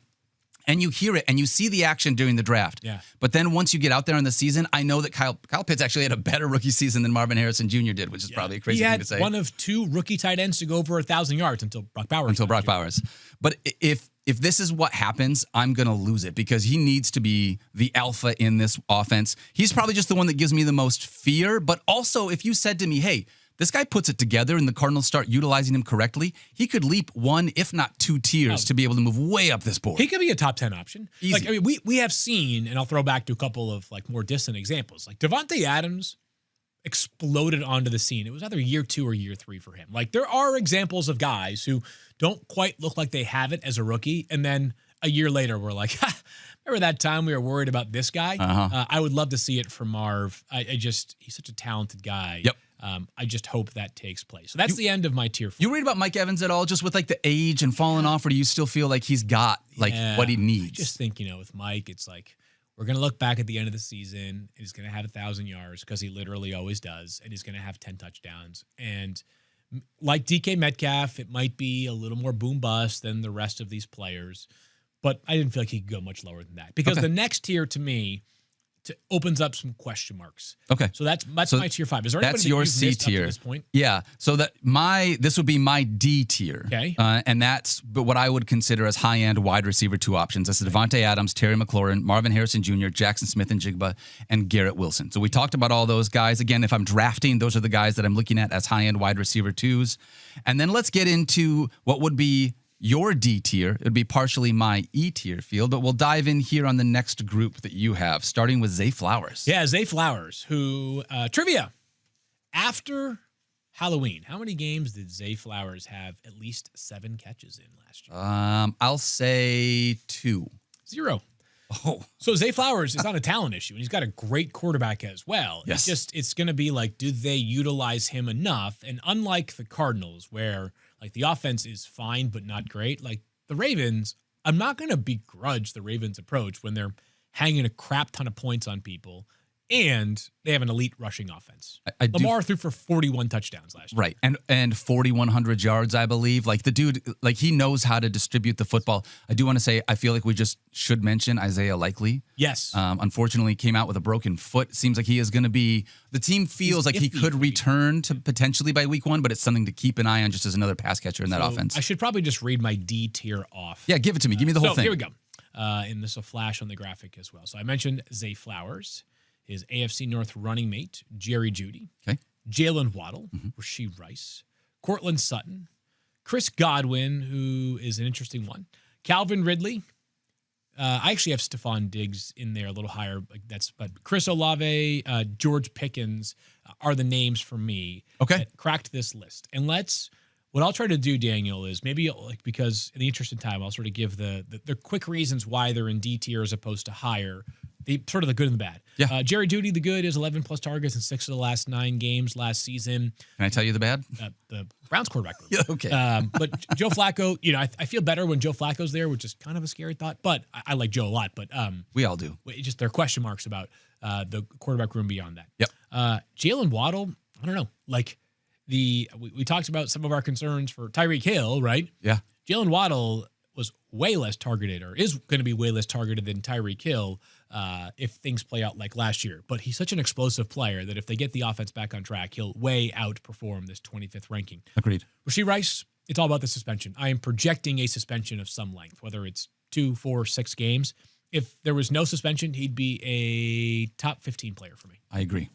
And you hear it, and you see the action during the draft. Yeah. But then once you get out there in the season, I know that Kyle Pitts actually had a better rookie season than Marvin Harrison Jr. did, which is probably a crazy thing to say. He had one of 2 rookie tight ends to go over 1,000 yards until Brock Bowers. But if this is what happens, I'm going to lose it because he needs to be the alpha in this offense. He's probably just the one that gives me the most fear. But also, if you said to me, hey, This guy puts it together and the Cardinals start utilizing him correctly. He could leap one, if not two tiers to be able to move way up this board. He could be a top 10 option. Easy. Like, I mean, we have seen, and I'll throw back to a couple of like more distant examples. Like Devontae Adams exploded onto the scene. It was either year 2 or year 3 for him. Like there are examples of guys who don't quite look like they have it as a rookie. And then a year later, we're like, remember that time we were worried about this guy? I would love to see it from Marv. He's such a talented guy. Yep. I just hope that takes place. So that's the end of my tier 4. You worried about Mike Evans at all, just with like the age and falling off, or do you still feel like he's got like what he needs? I just think, with Mike, it's like we're going to look back at the end of the season. And he's going to have 1,000 yards because he literally always does. And he's going to have 10 touchdowns. And like DK Metcalf, it might be a little more boom bust than the rest of these players. But I didn't feel like he could go much lower than that. Because the next tier to me opens up some question marks. Okay. So that's my tier 5. Is there anybody that's your you've C missed tier up to this point? Yeah. So this would be my D tier. Okay. And that's what I would consider as high-end wide receiver 2 options. That's Devontae Adams, Terry McLaurin, Marvin Harrison Jr., Jackson Smith and Jigba, and Garrett Wilson. So we talked about all those guys. Again, if I'm drafting, those are the guys that I'm looking at as high-end wide receiver 2s. And then let's get into what would be your D tier. It would be partially my E tier field, but we'll dive in here on the next group that you have, starting with Zay Flowers. Yeah, Zay Flowers, who, trivia, after Halloween, how many games did Zay Flowers have at least 7 catches in last year? I'll say 2. 0. Oh. So Zay Flowers is not a talent issue, and he's got a great quarterback as well. Yes. It's going to be like, do they utilize him enough? And unlike the Cardinals, where like the offense is fine but not great, like the Ravens, I'm not going to begrudge the Ravens' approach when they're hanging a crap ton of points on people and they have an elite rushing offense. Lamar threw for 41 touchdowns last year. Right. And 4,100 yards, I believe. Like the dude, like he knows how to distribute the football. I do want to say, I feel like we just should mention Isaiah Likely. Yes. Unfortunately, came out with a broken foot. Seems like he is going to be, the team feels like he could return to potentially by week 1, but it's something to keep an eye on just as another pass catcher in that offense. I should probably just read my D tier off. Yeah, give it to me. Give me the whole thing. Here we go. And this will flash on the graphic as well. So I mentioned Zay Flowers, his AFC North running mate, Jerry Jeudy, Jalen Waddle, Rashee Rice, Courtland Sutton, Chris Godwin, who is an interesting one, Calvin Ridley. I actually have Stephon Diggs in there a little higher. But Chris Olave, George Pickens are the names for me that cracked this list. And what I'll try to do, Daniel, is maybe because in the interest of time, I'll sort of give the quick reasons why they're in D tier as opposed to higher. The good and the bad. Yeah. Jerry Jeudy, the good, is 11 plus targets in 6 of the last 9 games last season. Can I tell you the bad? The Browns quarterback room. Yeah, okay. But Joe Flacco, I feel better when Joe Flacco's there, which is kind of a scary thought. But I like Joe a lot. But we all do. Just there are question marks about the quarterback room beyond that. Yep. Jalen Waddle, I don't know. Like we talked about some of our concerns for Tyreek Hill, right? Yeah. Jalen Waddle was way less targeted, or is going to be way less targeted than Tyreek Hill if things play out like last year. But he's such an explosive player that if they get the offense back on track, he'll way outperform this 25th ranking. Agreed. Rashee Rice, it's all about the suspension. I am projecting a suspension of some length, whether it's 2, 4, 6 games. If there was no suspension, he'd be a top 15 player for me. I agree.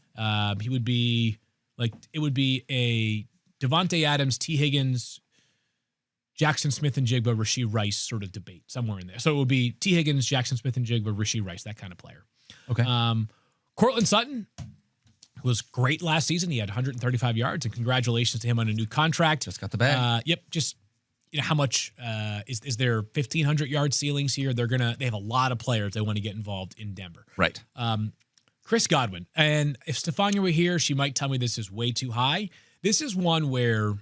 He would be it would be a Devontae Adams, T. Higgins, Jackson Smith and Jigba, Rashee Rice sort of debate somewhere in there. So it would be T. Higgins, Jackson Smith and Jigba, Rashee Rice, that kind of player. Okay. Courtland Sutton was great last season. He had 135 yards, and congratulations to him on a new contract. Just got the bag. Yep. Just how much is there 1,500 yard ceilings here? They have a lot of players they want to get involved in Denver. Right. Chris Godwin, and if Stefania were here, she might tell me this is way too high. This is one where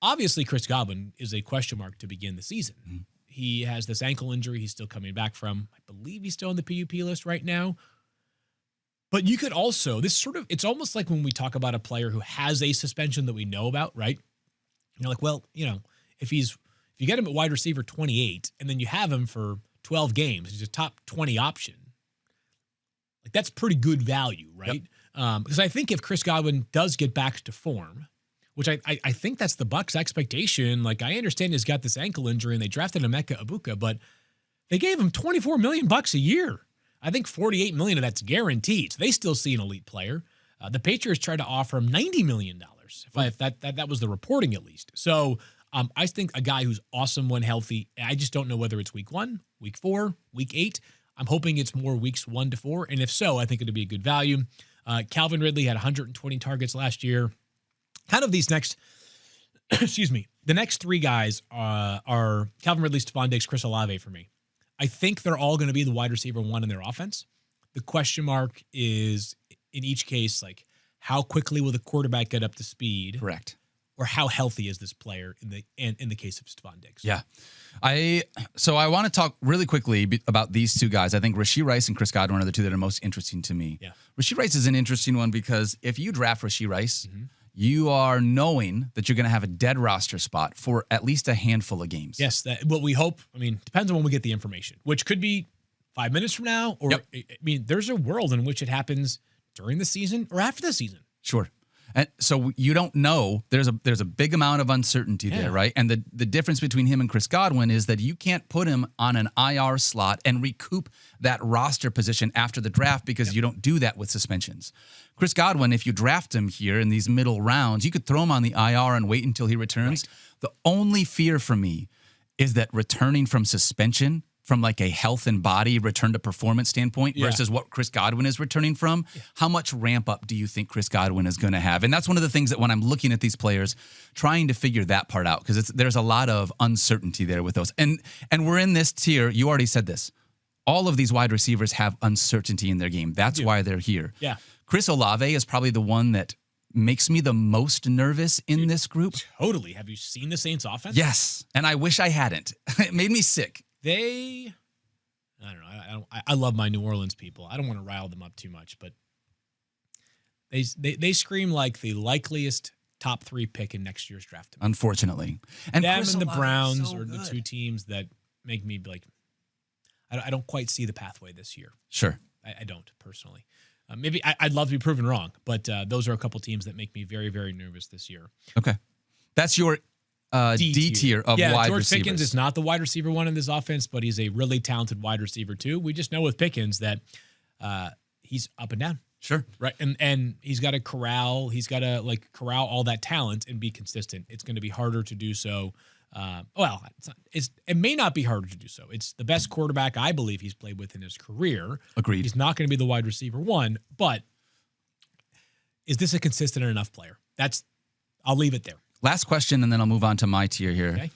obviously Chris Godwin is a question mark to begin the season. Mm-hmm. He has this ankle injury he's still coming back from. I believe he's still on the PUP list right now. But you could also, it's almost like when we talk about a player who has a suspension that we know about, right? You're like, well, if you get him at wide receiver 28 and then you have him for 12 games, he's a top 20 option. Like that's pretty good value, right? Yep. Because I think if Chris Godwin does get back to form, which I think that's the Bucs' expectation. Like I understand he's got this ankle injury and they drafted Emeka Ibuka, but they gave him $24 million a year. I think $48 million of that's guaranteed. So they still see an elite player. The Patriots tried to offer him $90 million. Nabers. If that was the reporting at least. So I think a guy who's awesome when healthy. I just don't know whether it's week 1, week 4, week 8. I'm hoping it's more weeks 1 to 4, and if so, I think it'd be a good value. Calvin Ridley had 120 targets last year. Kind of these next, excuse me, the next 3 guys are Calvin Ridley, Stephon Diggs, Chris Olave for me. I think they're all going to be the wide receiver 1 in their offense. The question mark is, in each case, like, how quickly will the quarterback get up to speed? Correct. Or how healthy is this player in the case of Stephon Diggs? Yeah. So I want to talk really quickly about these 2 guys. I think Rashee Rice and Chris Godwin are the 2 that are most interesting to me. Yeah. Rashee Rice is an interesting one because if you draft Rashee Rice, you are knowing that you're going to have a dead roster spot for at least a handful of games. Yes. What we hope, I mean, depends on when we get the information, which could be 5 minutes from now, or I mean, there's a world in which it happens during the season or after the season. Sure. And so you don't know. There's a big amount of uncertainty there, right? And the difference between him and Chris Godwin is that you can't put him on an IR slot and recoup that roster position after the draft because you don't do that with suspensions. Chris Godwin, if you draft him here in these middle rounds, you could throw him on the IR and wait until he returns. Right. The only fear for me is that returning from suspension, from like a health and body return to performance standpoint versus what Chris Godwin is returning from, how much ramp up do you think Chris Godwin is going to have? And that's one of the things that when I'm looking at these players, trying to figure that part out, because there's a lot of uncertainty there with those. And we're in this tier. You already said this. All of these wide receivers have uncertainty in their game. That's why they're here. Yeah. Chris Olave is probably the one that makes me the most nervous in this group. Totally. Have you seen the Saints offense? Yes. And I wish I hadn't. It made me sick. I don't know. I love my New Orleans people. I don't want to rile them up too much, but they scream like the likeliest top 3 pick in next year's draft. Unfortunately, and them Chris and the Olave Browns so are the good. 2 teams that make me like, I don't quite see the pathway this year. Sure, I don't personally. Maybe I'd love to be proven wrong, but those are a couple teams that make me very, very nervous this year. Okay, that's your D tier of wide George receivers. Pickens is not the wide receiver 1 in this offense, but he's a really talented wide receiver 2. We just know with Pickens that he's up and down. Sure. Right. And he's got to corral all that talent and be consistent. It's going to be harder to do so. It may not be harder to do so. It's the best quarterback I believe he's played with in his career. Agreed. He's not going to be the wide receiver 1, but is this a consistent enough player? I'll leave it there. Last question, and then I'll move on to my tier here. Okay.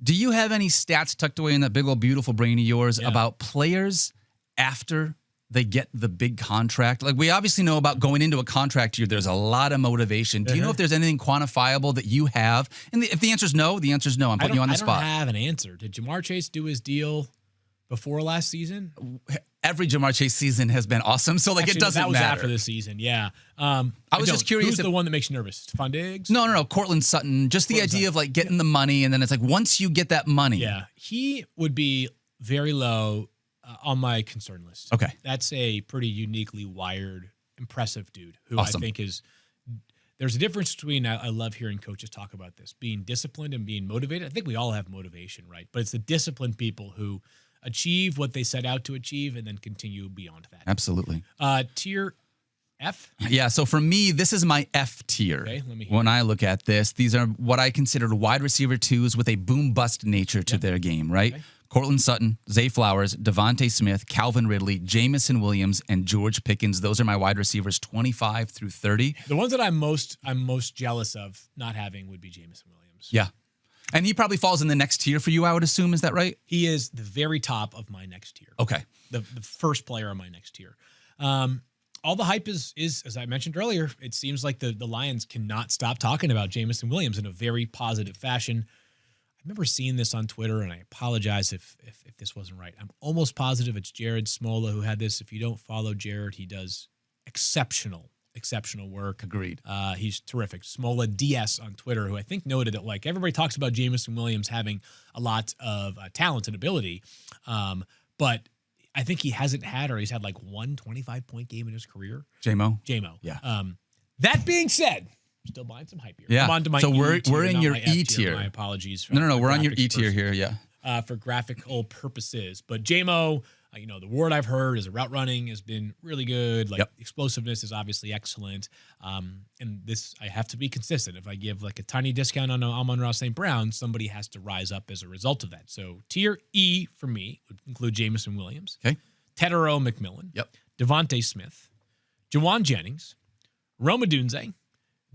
Do you have any stats tucked away in that big old beautiful brain of yours about players after they get the big contract? Like, we obviously know about going into a contract year, there's a lot of motivation. Do you know if there's anything quantifiable that you have? And if the answer is no, the answer is no. I'm putting you on the spot. I don't have an answer. Did Jamar Chase do his deal before last season? Every Jamar Chase season has been awesome, so like, it doesn't matter. That was after the season, yeah. I was just curious. Who's the one that makes you nervous? Stephon Diggs? No. Cortland Sutton. Just the idea of like getting the money, and then it's like once you get that money. Yeah, he would be very low on my concern list. Okay. That's a pretty uniquely wired, impressive dude who Awesome. I think is – there's a difference between – I love hearing coaches talk about this, being disciplined and being motivated. I think we all have motivation, right? But it's the disciplined people who – achieve what they set out to achieve and then continue beyond that. Absolutely. Tier F? Yeah, so for me, this is my F tier. Okay, let me hear when I look at this, these are what I consider wide receiver 2s with a boom-bust nature to their game, right? Okay. Cortland Sutton, Zay Flowers, Devontae Smith, Calvin Ridley, Jamison Williams, and George Pickens. Those are my wide receivers 25 through 30. The ones that I'm most jealous of not having would be Jamison Williams. Yeah. And he probably falls in the next tier for you, I would assume. Is that right? He is the very top of my next tier. Okay. The first player on my next tier. All the hype is, as I mentioned earlier, it seems like the Lions cannot stop talking about Jamison Williams in a very positive fashion. I remember seeing this on Twitter, and I apologize if this wasn't right. I'm almost positive it's Jared Smola who had this. If you don't follow Jared, he does exceptional work. Agreed. He's terrific. Smola DS on Twitter, who I think noted that like everybody talks about Jamison Williams having a lot of talent and ability, but I think he hasn't had, or he's had like one 25-point game in his career. J-Mo? Yeah. That being said, still buying some hype here. Yeah. I'm on to my so we're tier, in not your my F E tier. My apologies. No. We're on your E graphics tier here. Yeah. For graphical purposes. But J-Mo, The word I've heard is route running has been really good. Like Yep. explosiveness is obviously excellent. And this, I have to be consistent. If I give like a tiny discount on Amon-Ra St. Brown, somebody has to rise up as a result of that. So tier E for me would include Jameson Williams, Okay. Tedero McMillan, Yep. Devontae Smith, Jawan Jennings, Rome Odunze,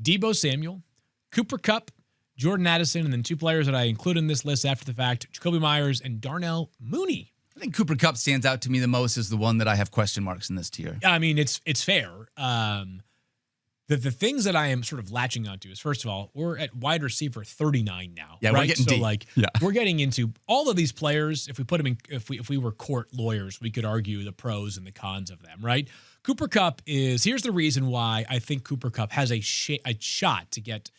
Debo Samuel, Cooper Kupp, Jordan Addison, and then two players that I include in this list after the fact, Jacoby Myers and Darnell Mooney. I think Cooper Kupp stands out to me the most as the one that I have question marks in this tier. I mean, it's fair. The things that I am sort of latching onto is, first of all, we're at wide receiver 39 now. Yeah, right? we're getting deep. We're getting into all of these players. If we put them in, if we were court lawyers, we could argue the pros and the cons of them, right? Cooper Kupp here's the reason why I think Cooper Kupp has a shot to get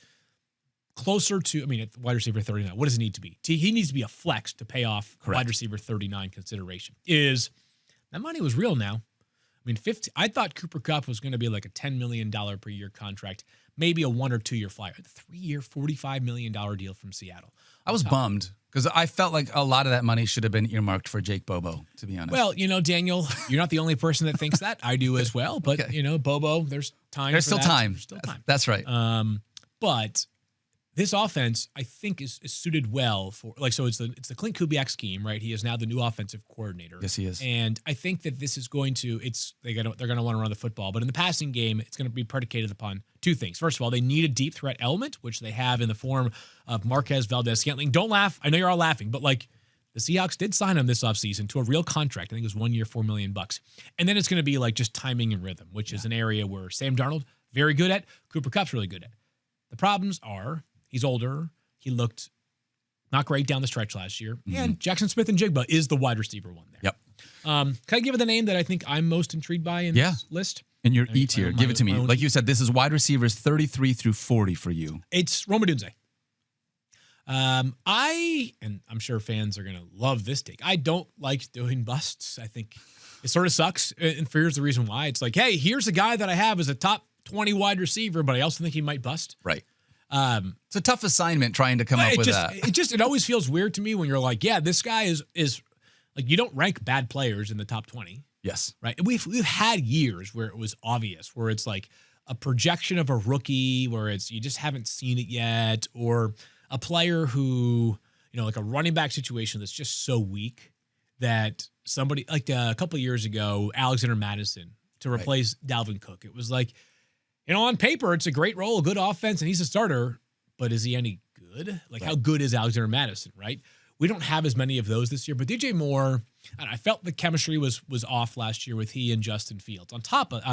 closer to, at wide receiver 39. What does it need to be? He needs to be a flex to pay off wide receiver 39 consideration. That money was real now. 50. I thought Cooper Kupp was going to be like a $10 million per year contract, maybe a 1 or 2 year flyer. 3-year, $45 million deal from Seattle. I was bummed because I felt like a lot of that money should have been earmarked for Jake Bobo, to be honest. Well, Daniel, you're not the only person that thinks that. I do as well. But, Bobo, there's time. There's still time. There's still time. That's right. But this offense, I think, is suited well for so it's the Clint Kubiak scheme, right? He is now the new offensive coordinator. Yes, he is. And I think that this is going to they're going to want to run the football, but in the passing game, it's going to be predicated upon two things. First of all, they need a deep threat element, which they have in the form of Marquez Valdez-Scantling. Don't laugh. I know you're all laughing, but the Seahawks did sign him this offseason to a real contract. I think it was 1 year, $4 million. And then it's going to be just timing and rhythm, which is an area where Sam Darnold very good at, Cooper Kupp's really good at. The problems are he's older. He looked not great down the stretch last year. Mm-hmm. And Jackson Smith-Njigba is the wide receiver one there. Yep. Can I give it the name that I think I'm most intrigued by in this list? In your E tier, give it to me. Like you said, this is wide receivers 33 through 40 for you. It's Rome Odunze. And I'm sure fans are going to love this take. I don't like doing busts. I think it sort of sucks. And here's the reason why. It's like, hey, here's a guy that I have as a top 20 wide receiver, but I also think he might bust. Right. It's a tough assignment trying to come up with that. It always feels weird to me when you're like, yeah, this guy is like, you don't rank bad players in the top 20. Yes. Right. We've had years where it was obvious, where it's like a projection of a rookie, where you just haven't seen it yet, or a player who, like a running back situation that's just so weak that somebody like a couple of years ago, Alexander Madison to replace Dalvin Cook. It was like, on paper, it's a great role, a good offense, and he's a starter, but is he any good? How good is Alexander Madison, right? We don't have as many of those this year, but DJ Moore, and I felt the chemistry was off last year with he and Justin Fields. On top of,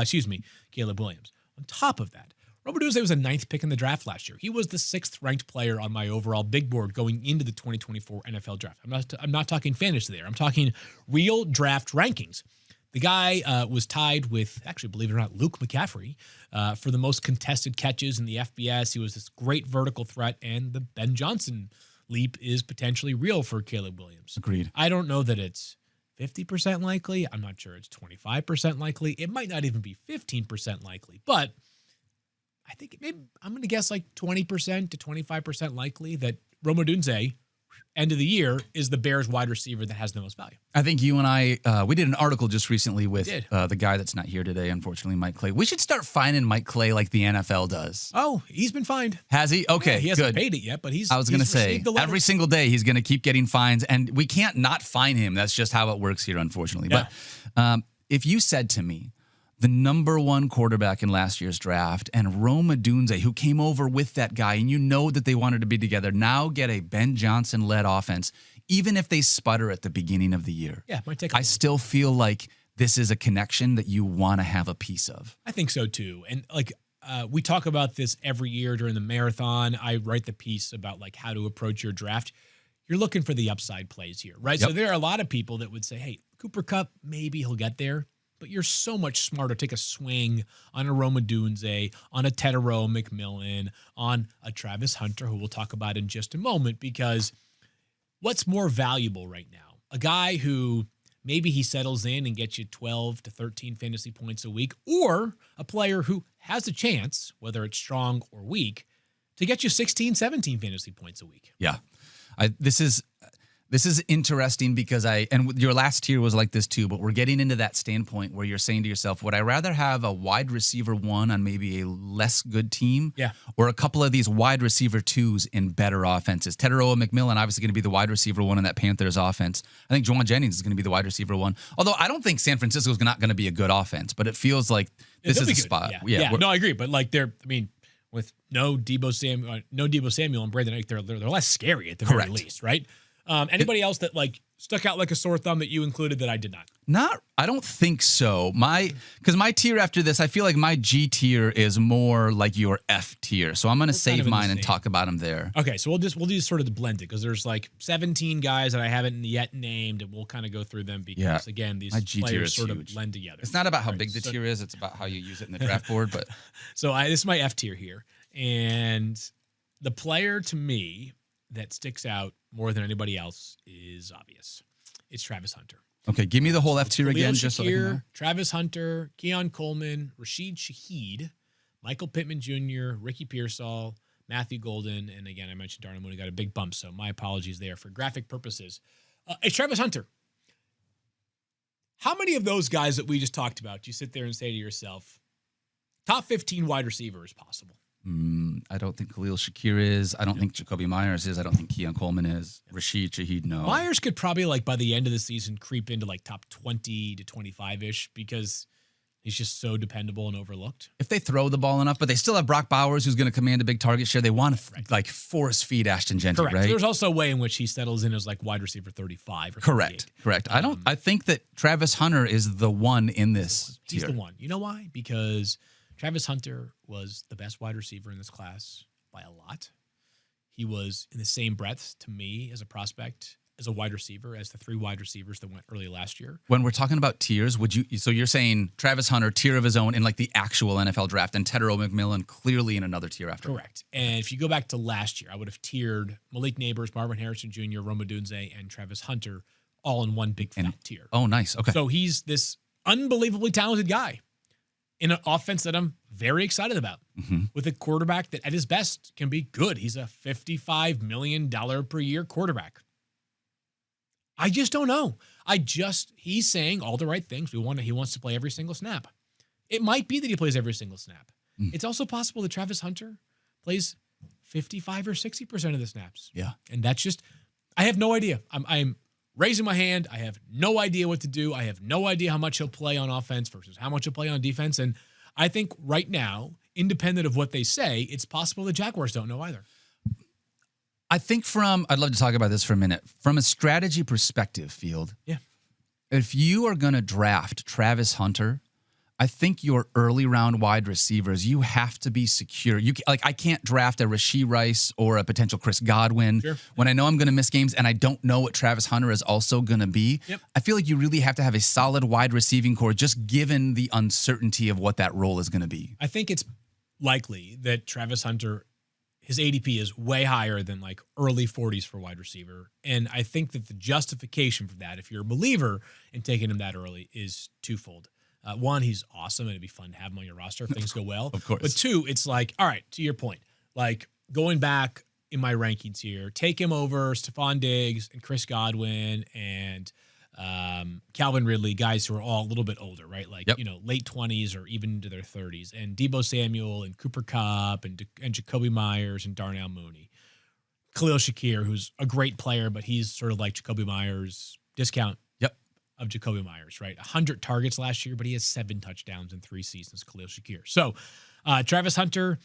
Caleb Williams. On top of that, Rome Odunze was a 9th pick in the draft last year. He was the 6th ranked player on my overall big board going into the 2024 NFL draft. I'm not talking fantasy there. I'm talking real draft rankings. The guy was tied with, actually, believe it or not, Luke McCaffrey for the most contested catches in the FBS. He was this great vertical threat, and the Ben Johnson leap is potentially real for Caleb Williams. Agreed. I don't know that it's 50% likely. I'm not sure it's 25% likely. It might not even be 15% likely, but I think I'm going to guess 20% to 25% likely that Rome Odunze, end of the year, is the Bears wide receiver that has the most value. I think you and I, we did an article just recently with the guy that's not here today, unfortunately, Mike Clay. We should start fining Mike Clay like the NFL does. Oh, he's been fined. Has he? Okay, yeah, he hasn't good. paid it yet, but I was going to say, every single day he's going to keep getting fines, and we can't not fine him. That's just how it works here, unfortunately. Yeah. But if you said to me, the number one quarterback in last year's draft, and Rome Odunze, who came over with that guy, and you know that they wanted to be together, now get a Ben Johnson-led offense, even if they sputter at the beginning of the year. Yeah, might take. I still feel like this is a connection that you want to have a piece of. I think so too, and we talk about this every year during the marathon. I write the piece about how to approach your draft. You're looking for the upside plays here, right? Yep. So there are a lot of people that would say, hey, Cooper Kupp, maybe he'll get there. But you're so much smarter. Take a swing on a Rome Odunze, on a Tedero McMillan, on a Travis Hunter, who we'll talk about in just a moment, because what's more valuable right now? A guy who maybe he settles in and gets you 12 to 13 fantasy points a week, or a player who has a chance, whether it's strong or weak, to get you 16, 17 fantasy points a week. Yeah. This is This is interesting because and your last tier was like this too, but we're getting into that standpoint where you're saying to yourself, would I rather have a wide receiver 1 on maybe a less good team? Yeah. Or a couple of these wide receiver 2s in better offenses? Teteroa McMillan obviously going to be the wide receiver 1 in that Panthers offense. I think Juwan Jennings is going to be the wide receiver 1. Although I don't think San Francisco is not going to be a good offense, but it feels like this is a spot. Yeah. No, I agree. But like with no Deebo Samuel and Brandon Ayuk, they're less scary at the very least, right? Anybody else that like stuck out like a sore thumb that you included that I did not? I don't think so. Because my tier after this, I feel like my G tier is more like your F tier. So I'm going to save mine and talk about them there. Okay, so we'll do sort of the blended because there's like 17 guys that I haven't yet named, and we'll kind of go through them because again, these players sort of blend together. It's not about how big the tier is; it's about how you use it in the draft board. But so this is my F tier here, and the player to me that sticks out more than anybody else is obvious. It's Travis Hunter. Okay, give me the whole F tier again, just so I can know. Travis Hunter, Keon Coleman, Rashid Shaheed, Michael Pittman Jr., Ricky Pearsall, Matthew Golden, and again, I mentioned Darnell Mooney got a big bump, so my apologies there for graphic purposes. It's Travis Hunter. How many of those guys that we just talked about do you sit there and say to yourself, top 15 wide receiver is possible? I don't think Khalil Shakir is. I don't think Jacoby Myers is. I don't think Keon Coleman is. Rashid Shaheed, no. Myers could probably, like, by the end of the season, creep into, like, top 20 to 25-ish because he's just so dependable and overlooked. If they throw the ball enough, but they still have Brock Bowers, who's going to command a big target share. They want to, like, force feed Ashton Gentry, Correct. right? So there's also a way in which he settles in as, like, wide receiver 35 or 38. Correct. I think that Travis Hunter is the one in this tier. He's the one. You know why? Because Travis Hunter was the best wide receiver in this class by a lot. He was in the same breadth to me as a prospect, as a wide receiver, as the 3 wide receivers that went early last year. When we're talking about tiers, so you're saying Travis Hunter, tier of his own in like the actual NFL draft, and Teteroa McMillan clearly in another tier after. Correct. And if you go back to last year, I would have tiered Malik Nabers, Marvin Harrison Jr., Rome Odunze, and Travis Hunter all in one big fat tier. Oh, nice. Okay. So he's this unbelievably talented guy in an offense that I'm very excited about, with a quarterback that at his best can be good. He's a $55 million per year quarterback. I just don't know. He's saying all the right things. He wants to play every single snap. It might be that he plays every single snap. It's also possible that Travis Hunter plays 55 or 60% of the snaps. Yeah. And that's just, I have no idea. I'm raising my hand. I have no idea what to do. I have no idea how much he'll play on offense versus how much he'll play on defense. And I think right now, independent of what they say, it's possible the Jaguars don't know either. I think I'd love to talk about this for a minute. From a strategy perspective, Field. Yeah. If you are going to draft Travis Hunter, I think your early round wide receivers, you have to be secure. I can't draft a Rashee Rice or a potential Chris Godwin when I know I'm going to miss games and I don't know what Travis Hunter is also going to be. Yep. I feel like you really have to have a solid wide receiving core just given the uncertainty of what that role is going to be. I think it's likely that Travis Hunter, his ADP is way higher than like early 40s for wide receiver. And I think that the justification for that, if you're a believer in taking him that early, is twofold. One, he's awesome, and it'd be fun to have him on your roster if things go well. Of course. But 2, it's like, all right, to your point, like going back in my rankings here, take him over Stephon Diggs and Chris Godwin and Calvin Ridley, guys who are all a little bit older, right? Like, late 20s or even into their 30s. And Deebo Samuel and Cooper Kupp and Jacoby Myers and Darnell Mooney. Khalil Shakir, who's a great player, but he's sort of like Jacoby Myers, discount of Jacoby Myers, right? 100 targets last year, but he has 7 touchdowns in 3 seasons, Khalil Shakir. So Travis Hunter,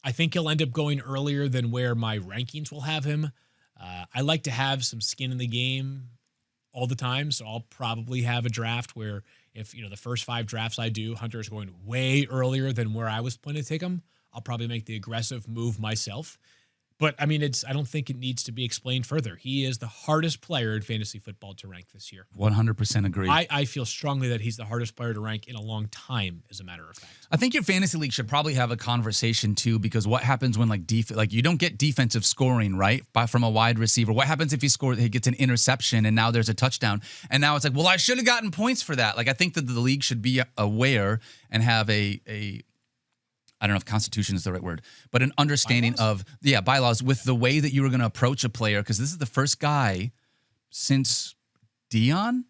I think he'll end up going earlier than where my rankings will have him. I like to have some skin in the game all the time, so I'll probably have a draft where if, the first 5 drafts I do, Hunter is going way earlier than where I was planning to take him. I'll probably make the aggressive move myself. But, I mean, I don't think it needs to be explained further. He is the hardest player in fantasy football to rank this year. 100% agree. I feel strongly that he's the hardest player to rank in a long time, as a matter of fact. I think your fantasy league should probably have a conversation, too, because what happens when, you don't get defensive scoring, right, from a wide receiver? What happens if he gets an interception and now there's a touchdown? And now it's like, well, I should have gotten points for that. Like, I think that the league should be aware and have I don't know if constitution is the right word, but an understanding bylaws with the way that you were going to approach a player, because this is the first guy since Dion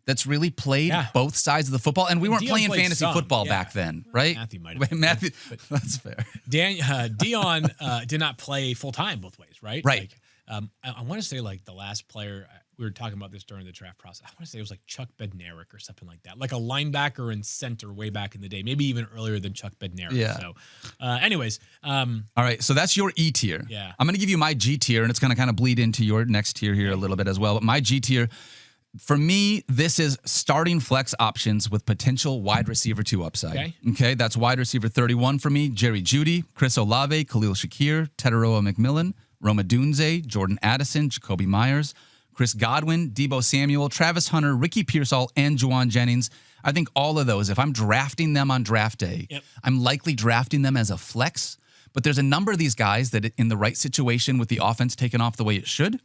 that's really played both sides of the football. And we weren't Dion playing played fantasy some, football back then, right? Matthew might have. Matthew, that's fair. Dion did not play full-time both ways, right? Right. Like, I want to say like the last player, we were talking about this during the draft process. I want to say it was like Chuck Bednarik or something like that. Like a linebacker and center way back in the day, maybe even earlier than Chuck Bednarik. Yeah. So anyways. All right. So that's your E tier. Yeah. I'm going to give you my G tier, and it's going to kind of bleed into your next tier here a little bit as well. But my G tier, for me, this is starting flex options with potential wide receiver 2 upside. Okay. That's wide receiver 31 for me. Jerry Jeudy, Chris Olave, Khalil Shakir, Teteroa McMillan, Roma Dunze, Jordan Addison, Jacoby Myers, Chris Godwin, Deebo Samuel, Travis Hunter, Ricky Pearsall, and Juwan Jennings. I think all of those, if I'm drafting them on draft day, I'm likely drafting them as a flex. But there's a number of these guys that in the right situation with the offense taken off the way it should,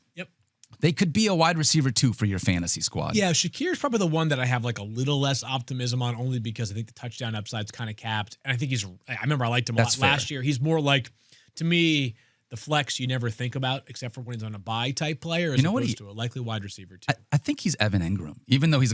they could be a wide receiver 2 for your fantasy squad. Yeah, Shakir's probably the one that I have like a little less optimism on, only because I think the touchdown upside's kind of capped. And I think I remember I liked him a lot last year. He's more like, to me, the flex you never think about except for when he's on a bye type player as opposed to a likely wide receiver too. I think he's Evan Engram, even though he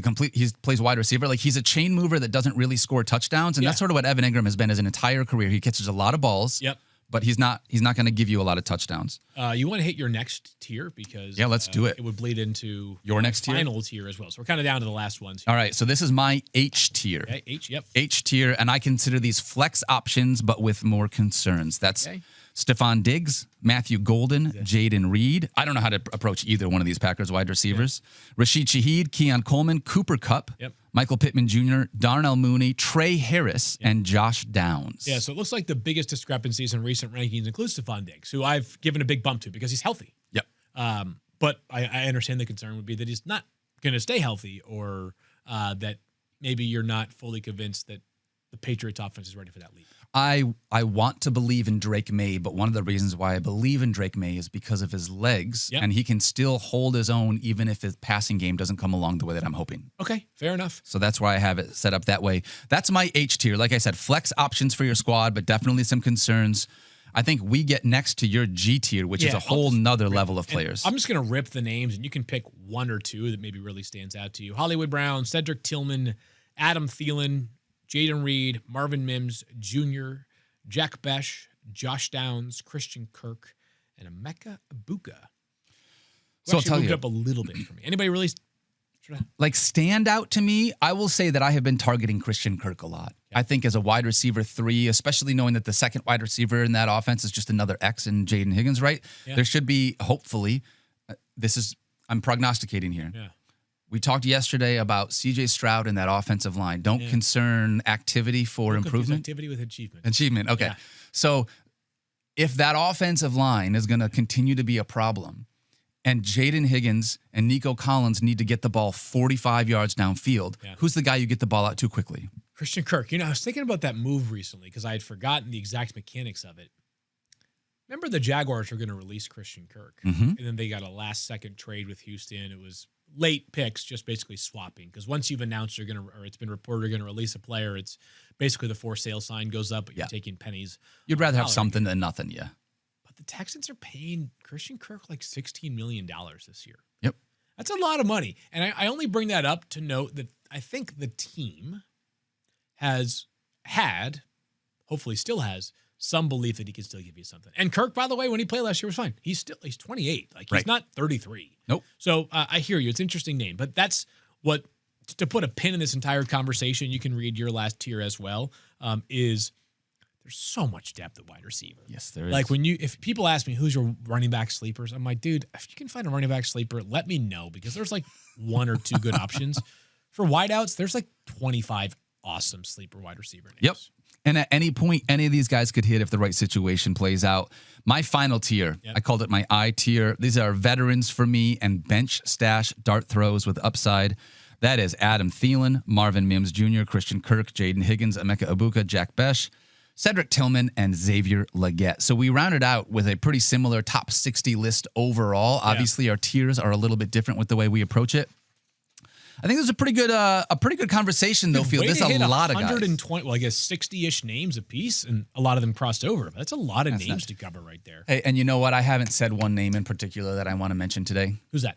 plays wide receiver. Like he's a chain mover that doesn't really score touchdowns. And that's sort of what Evan Engram has been his entire career. He catches a lot of balls. But he's not going to give you a lot of touchdowns. You want to hit your next tier because let's do it. It would bleed into your next final tier as well. So we're kind of down to the last ones here. All right, so this is my H tier. Okay, H tier, and I consider these flex options, but with more concerns. That's Stephon Diggs, Matthew Golden, Jaden Reed. I don't know how to approach either one of these Packers wide receivers. Rashid Shaheed, Keon Coleman, Cooper Kupp, Michael Pittman Jr., Darnell Mooney, Trey Harris, and Josh Downs. Yeah, so it looks like the biggest discrepancies in recent rankings includes Stephon Diggs, who I've given a big bump to because he's healthy. But I understand the concern would be that he's not going to stay healthy, or that maybe you're not fully convinced that the Patriots offense is ready for that leap. I want to believe in Drake May, but one of the reasons why I believe in Drake May is because of his legs, and he can still hold his own even if his passing game doesn't come along the way that I'm hoping. Okay, fair enough. So that's why I have it set up that way. That's my H tier. Like I said, flex options for your squad, but definitely some concerns. I think we get next to your G tier, which is a whole nother level of players. I'm just going to rip the names, and you can pick one or two that maybe really stands out to you. Hollywood Brown, Cedric Tillman, Adam Thielen, Jaden Reed, Marvin Mims Jr., Jack Besh, Josh Downs, Christian Kirk, and Emeka Ibuka. So I'll tell you, up a little bit for me. Anybody really like stand out to me? I will say that I have been targeting Christian Kirk a lot. I think as a wide receiver 3, especially knowing that the second wide receiver in that offense is just another X in Jaden Higgins, right? There should be, hopefully, I'm prognosticating here. We talked yesterday about C.J. Stroud and that offensive line. Don't concern activity for improvement. Activity with achievement. Achievement, okay. So if that offensive line is going to continue to be a problem, and Jaden Higgins and Nico Collins need to get the ball 45 yards downfield, who's the guy you get the ball out to quickly? Christian Kirk. You know, I was thinking about that move recently because I had forgotten the exact mechanics of it. Remember the Jaguars were going to release Christian Kirk, and then they got a last-second trade with Houston. It was late picks, just basically swapping. Because once you've announced you're going to, or it's been reported you're going to release a player, it's basically the for sale sign goes up, but you're taking pennies. You'd rather have something than nothing, But the Texans are paying Christian Kirk like $16 million this year. Yep. That's a lot of money. And I only bring that up to note that I think the team has had, hopefully still has, some belief that he can still give you something. And Kirk, by the way, when he played last year was fine. He's 28. Like he's not 33. Nope. So I hear you. It's an interesting name, but that's what, to put a pin in this entire conversation, you can read your last tier as well, is there's so much depth at wide receiver. Yes, there is. Like if people ask me who's your running back sleepers, I'm like, dude, if you can find a running back sleeper, let me know, because there's like one or two good options. For wideouts, there's like 25 awesome sleeper wide receiver names. Yep. And at any point, any of these guys could hit if the right situation plays out. My final tier, I called it my I tier. These are veterans for me and bench stash dart throws with upside. That is Adam Thielen, Marvin Mims Jr., Christian Kirk, Jaden Higgins, Emeka Ibuka, Jack Besh, Cedric Tillman, and Xavier Leggett. So we rounded out with a pretty similar top 60 list overall. Obviously, our tiers are a little bit different with the way we approach it. I think there's a pretty good conversation, though, Phil. There's a lot of guys. 120, well, I guess 60-ish names apiece, and a lot of them crossed over. That's a lot of names to cover right there. Hey, and you know what? I haven't said one name in particular that I want to mention today. Who's that?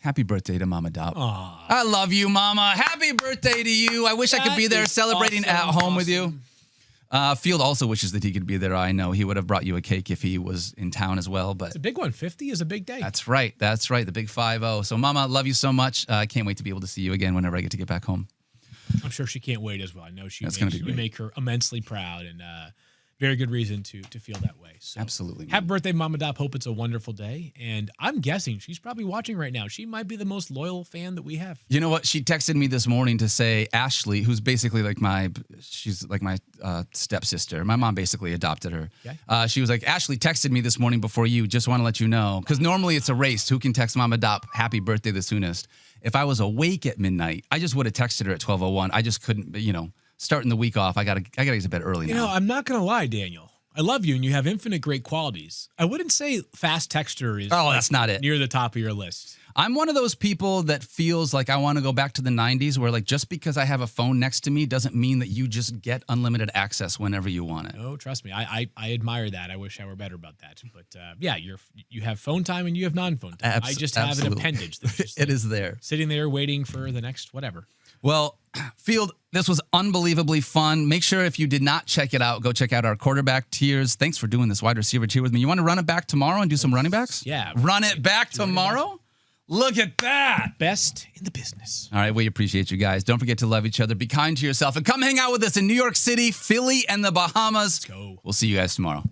Happy birthday to Mama Dopp. Aw. I love you, Mama. Happy birthday to you. I wish I could be there celebrating at home with you. Field also wishes that he could be there. I know he would have brought you a cake if he was in town as well. But It's a big one. 50 is a big day. That's right. That's right. The big 5-0. So, Mama, love you so much. I can't wait to be able to see you again whenever I get to get back home. I'm sure she can't wait as well. I know you make her immensely proud, and very good reason to feel that way. So Absolutely. Happy birthday, Mama Dopp. Hope it's a wonderful day. And I'm guessing she's probably watching right now. She might be the most loyal fan that we have. You know what? She texted me this morning to say Ashley, who's basically like my stepsister. My mom basically adopted her. Okay. She was like, Ashley texted me this morning before you. Just want to let you know. Because normally it's a race. Who can text Mama Dopp happy birthday the soonest? If I was awake at midnight, I just would have texted her at 12:01. I just couldn't, starting the week off, I gotta get to bed early now. I'm not going to lie, Daniel. I love you, and you have infinite great qualities. I wouldn't say fast texter is that's not it. near the top of your list. I'm one of those people that feels like I want to go back to the 90s where like just because I have a phone next to me doesn't mean that you just get unlimited access whenever you want it. Oh, trust me. I admire that. I wish I were better about that. But you have phone time and you have non-phone time. I just have an appendage that's just it is there. sitting there waiting for the next whatever. Well, Field, this was unbelievably fun. Make sure if you did not check it out, go check out our quarterback tiers. Thanks for doing this wide receiver tier with me. You want to run it back tomorrow and do some running backs? Yeah. Run it back tomorrow? Look at that. Best in the business. All right, we appreciate you guys. Don't forget to love each other. Be kind to yourself. And come hang out with us in New York City, Philly, and the Bahamas. Let's go. We'll see you guys tomorrow.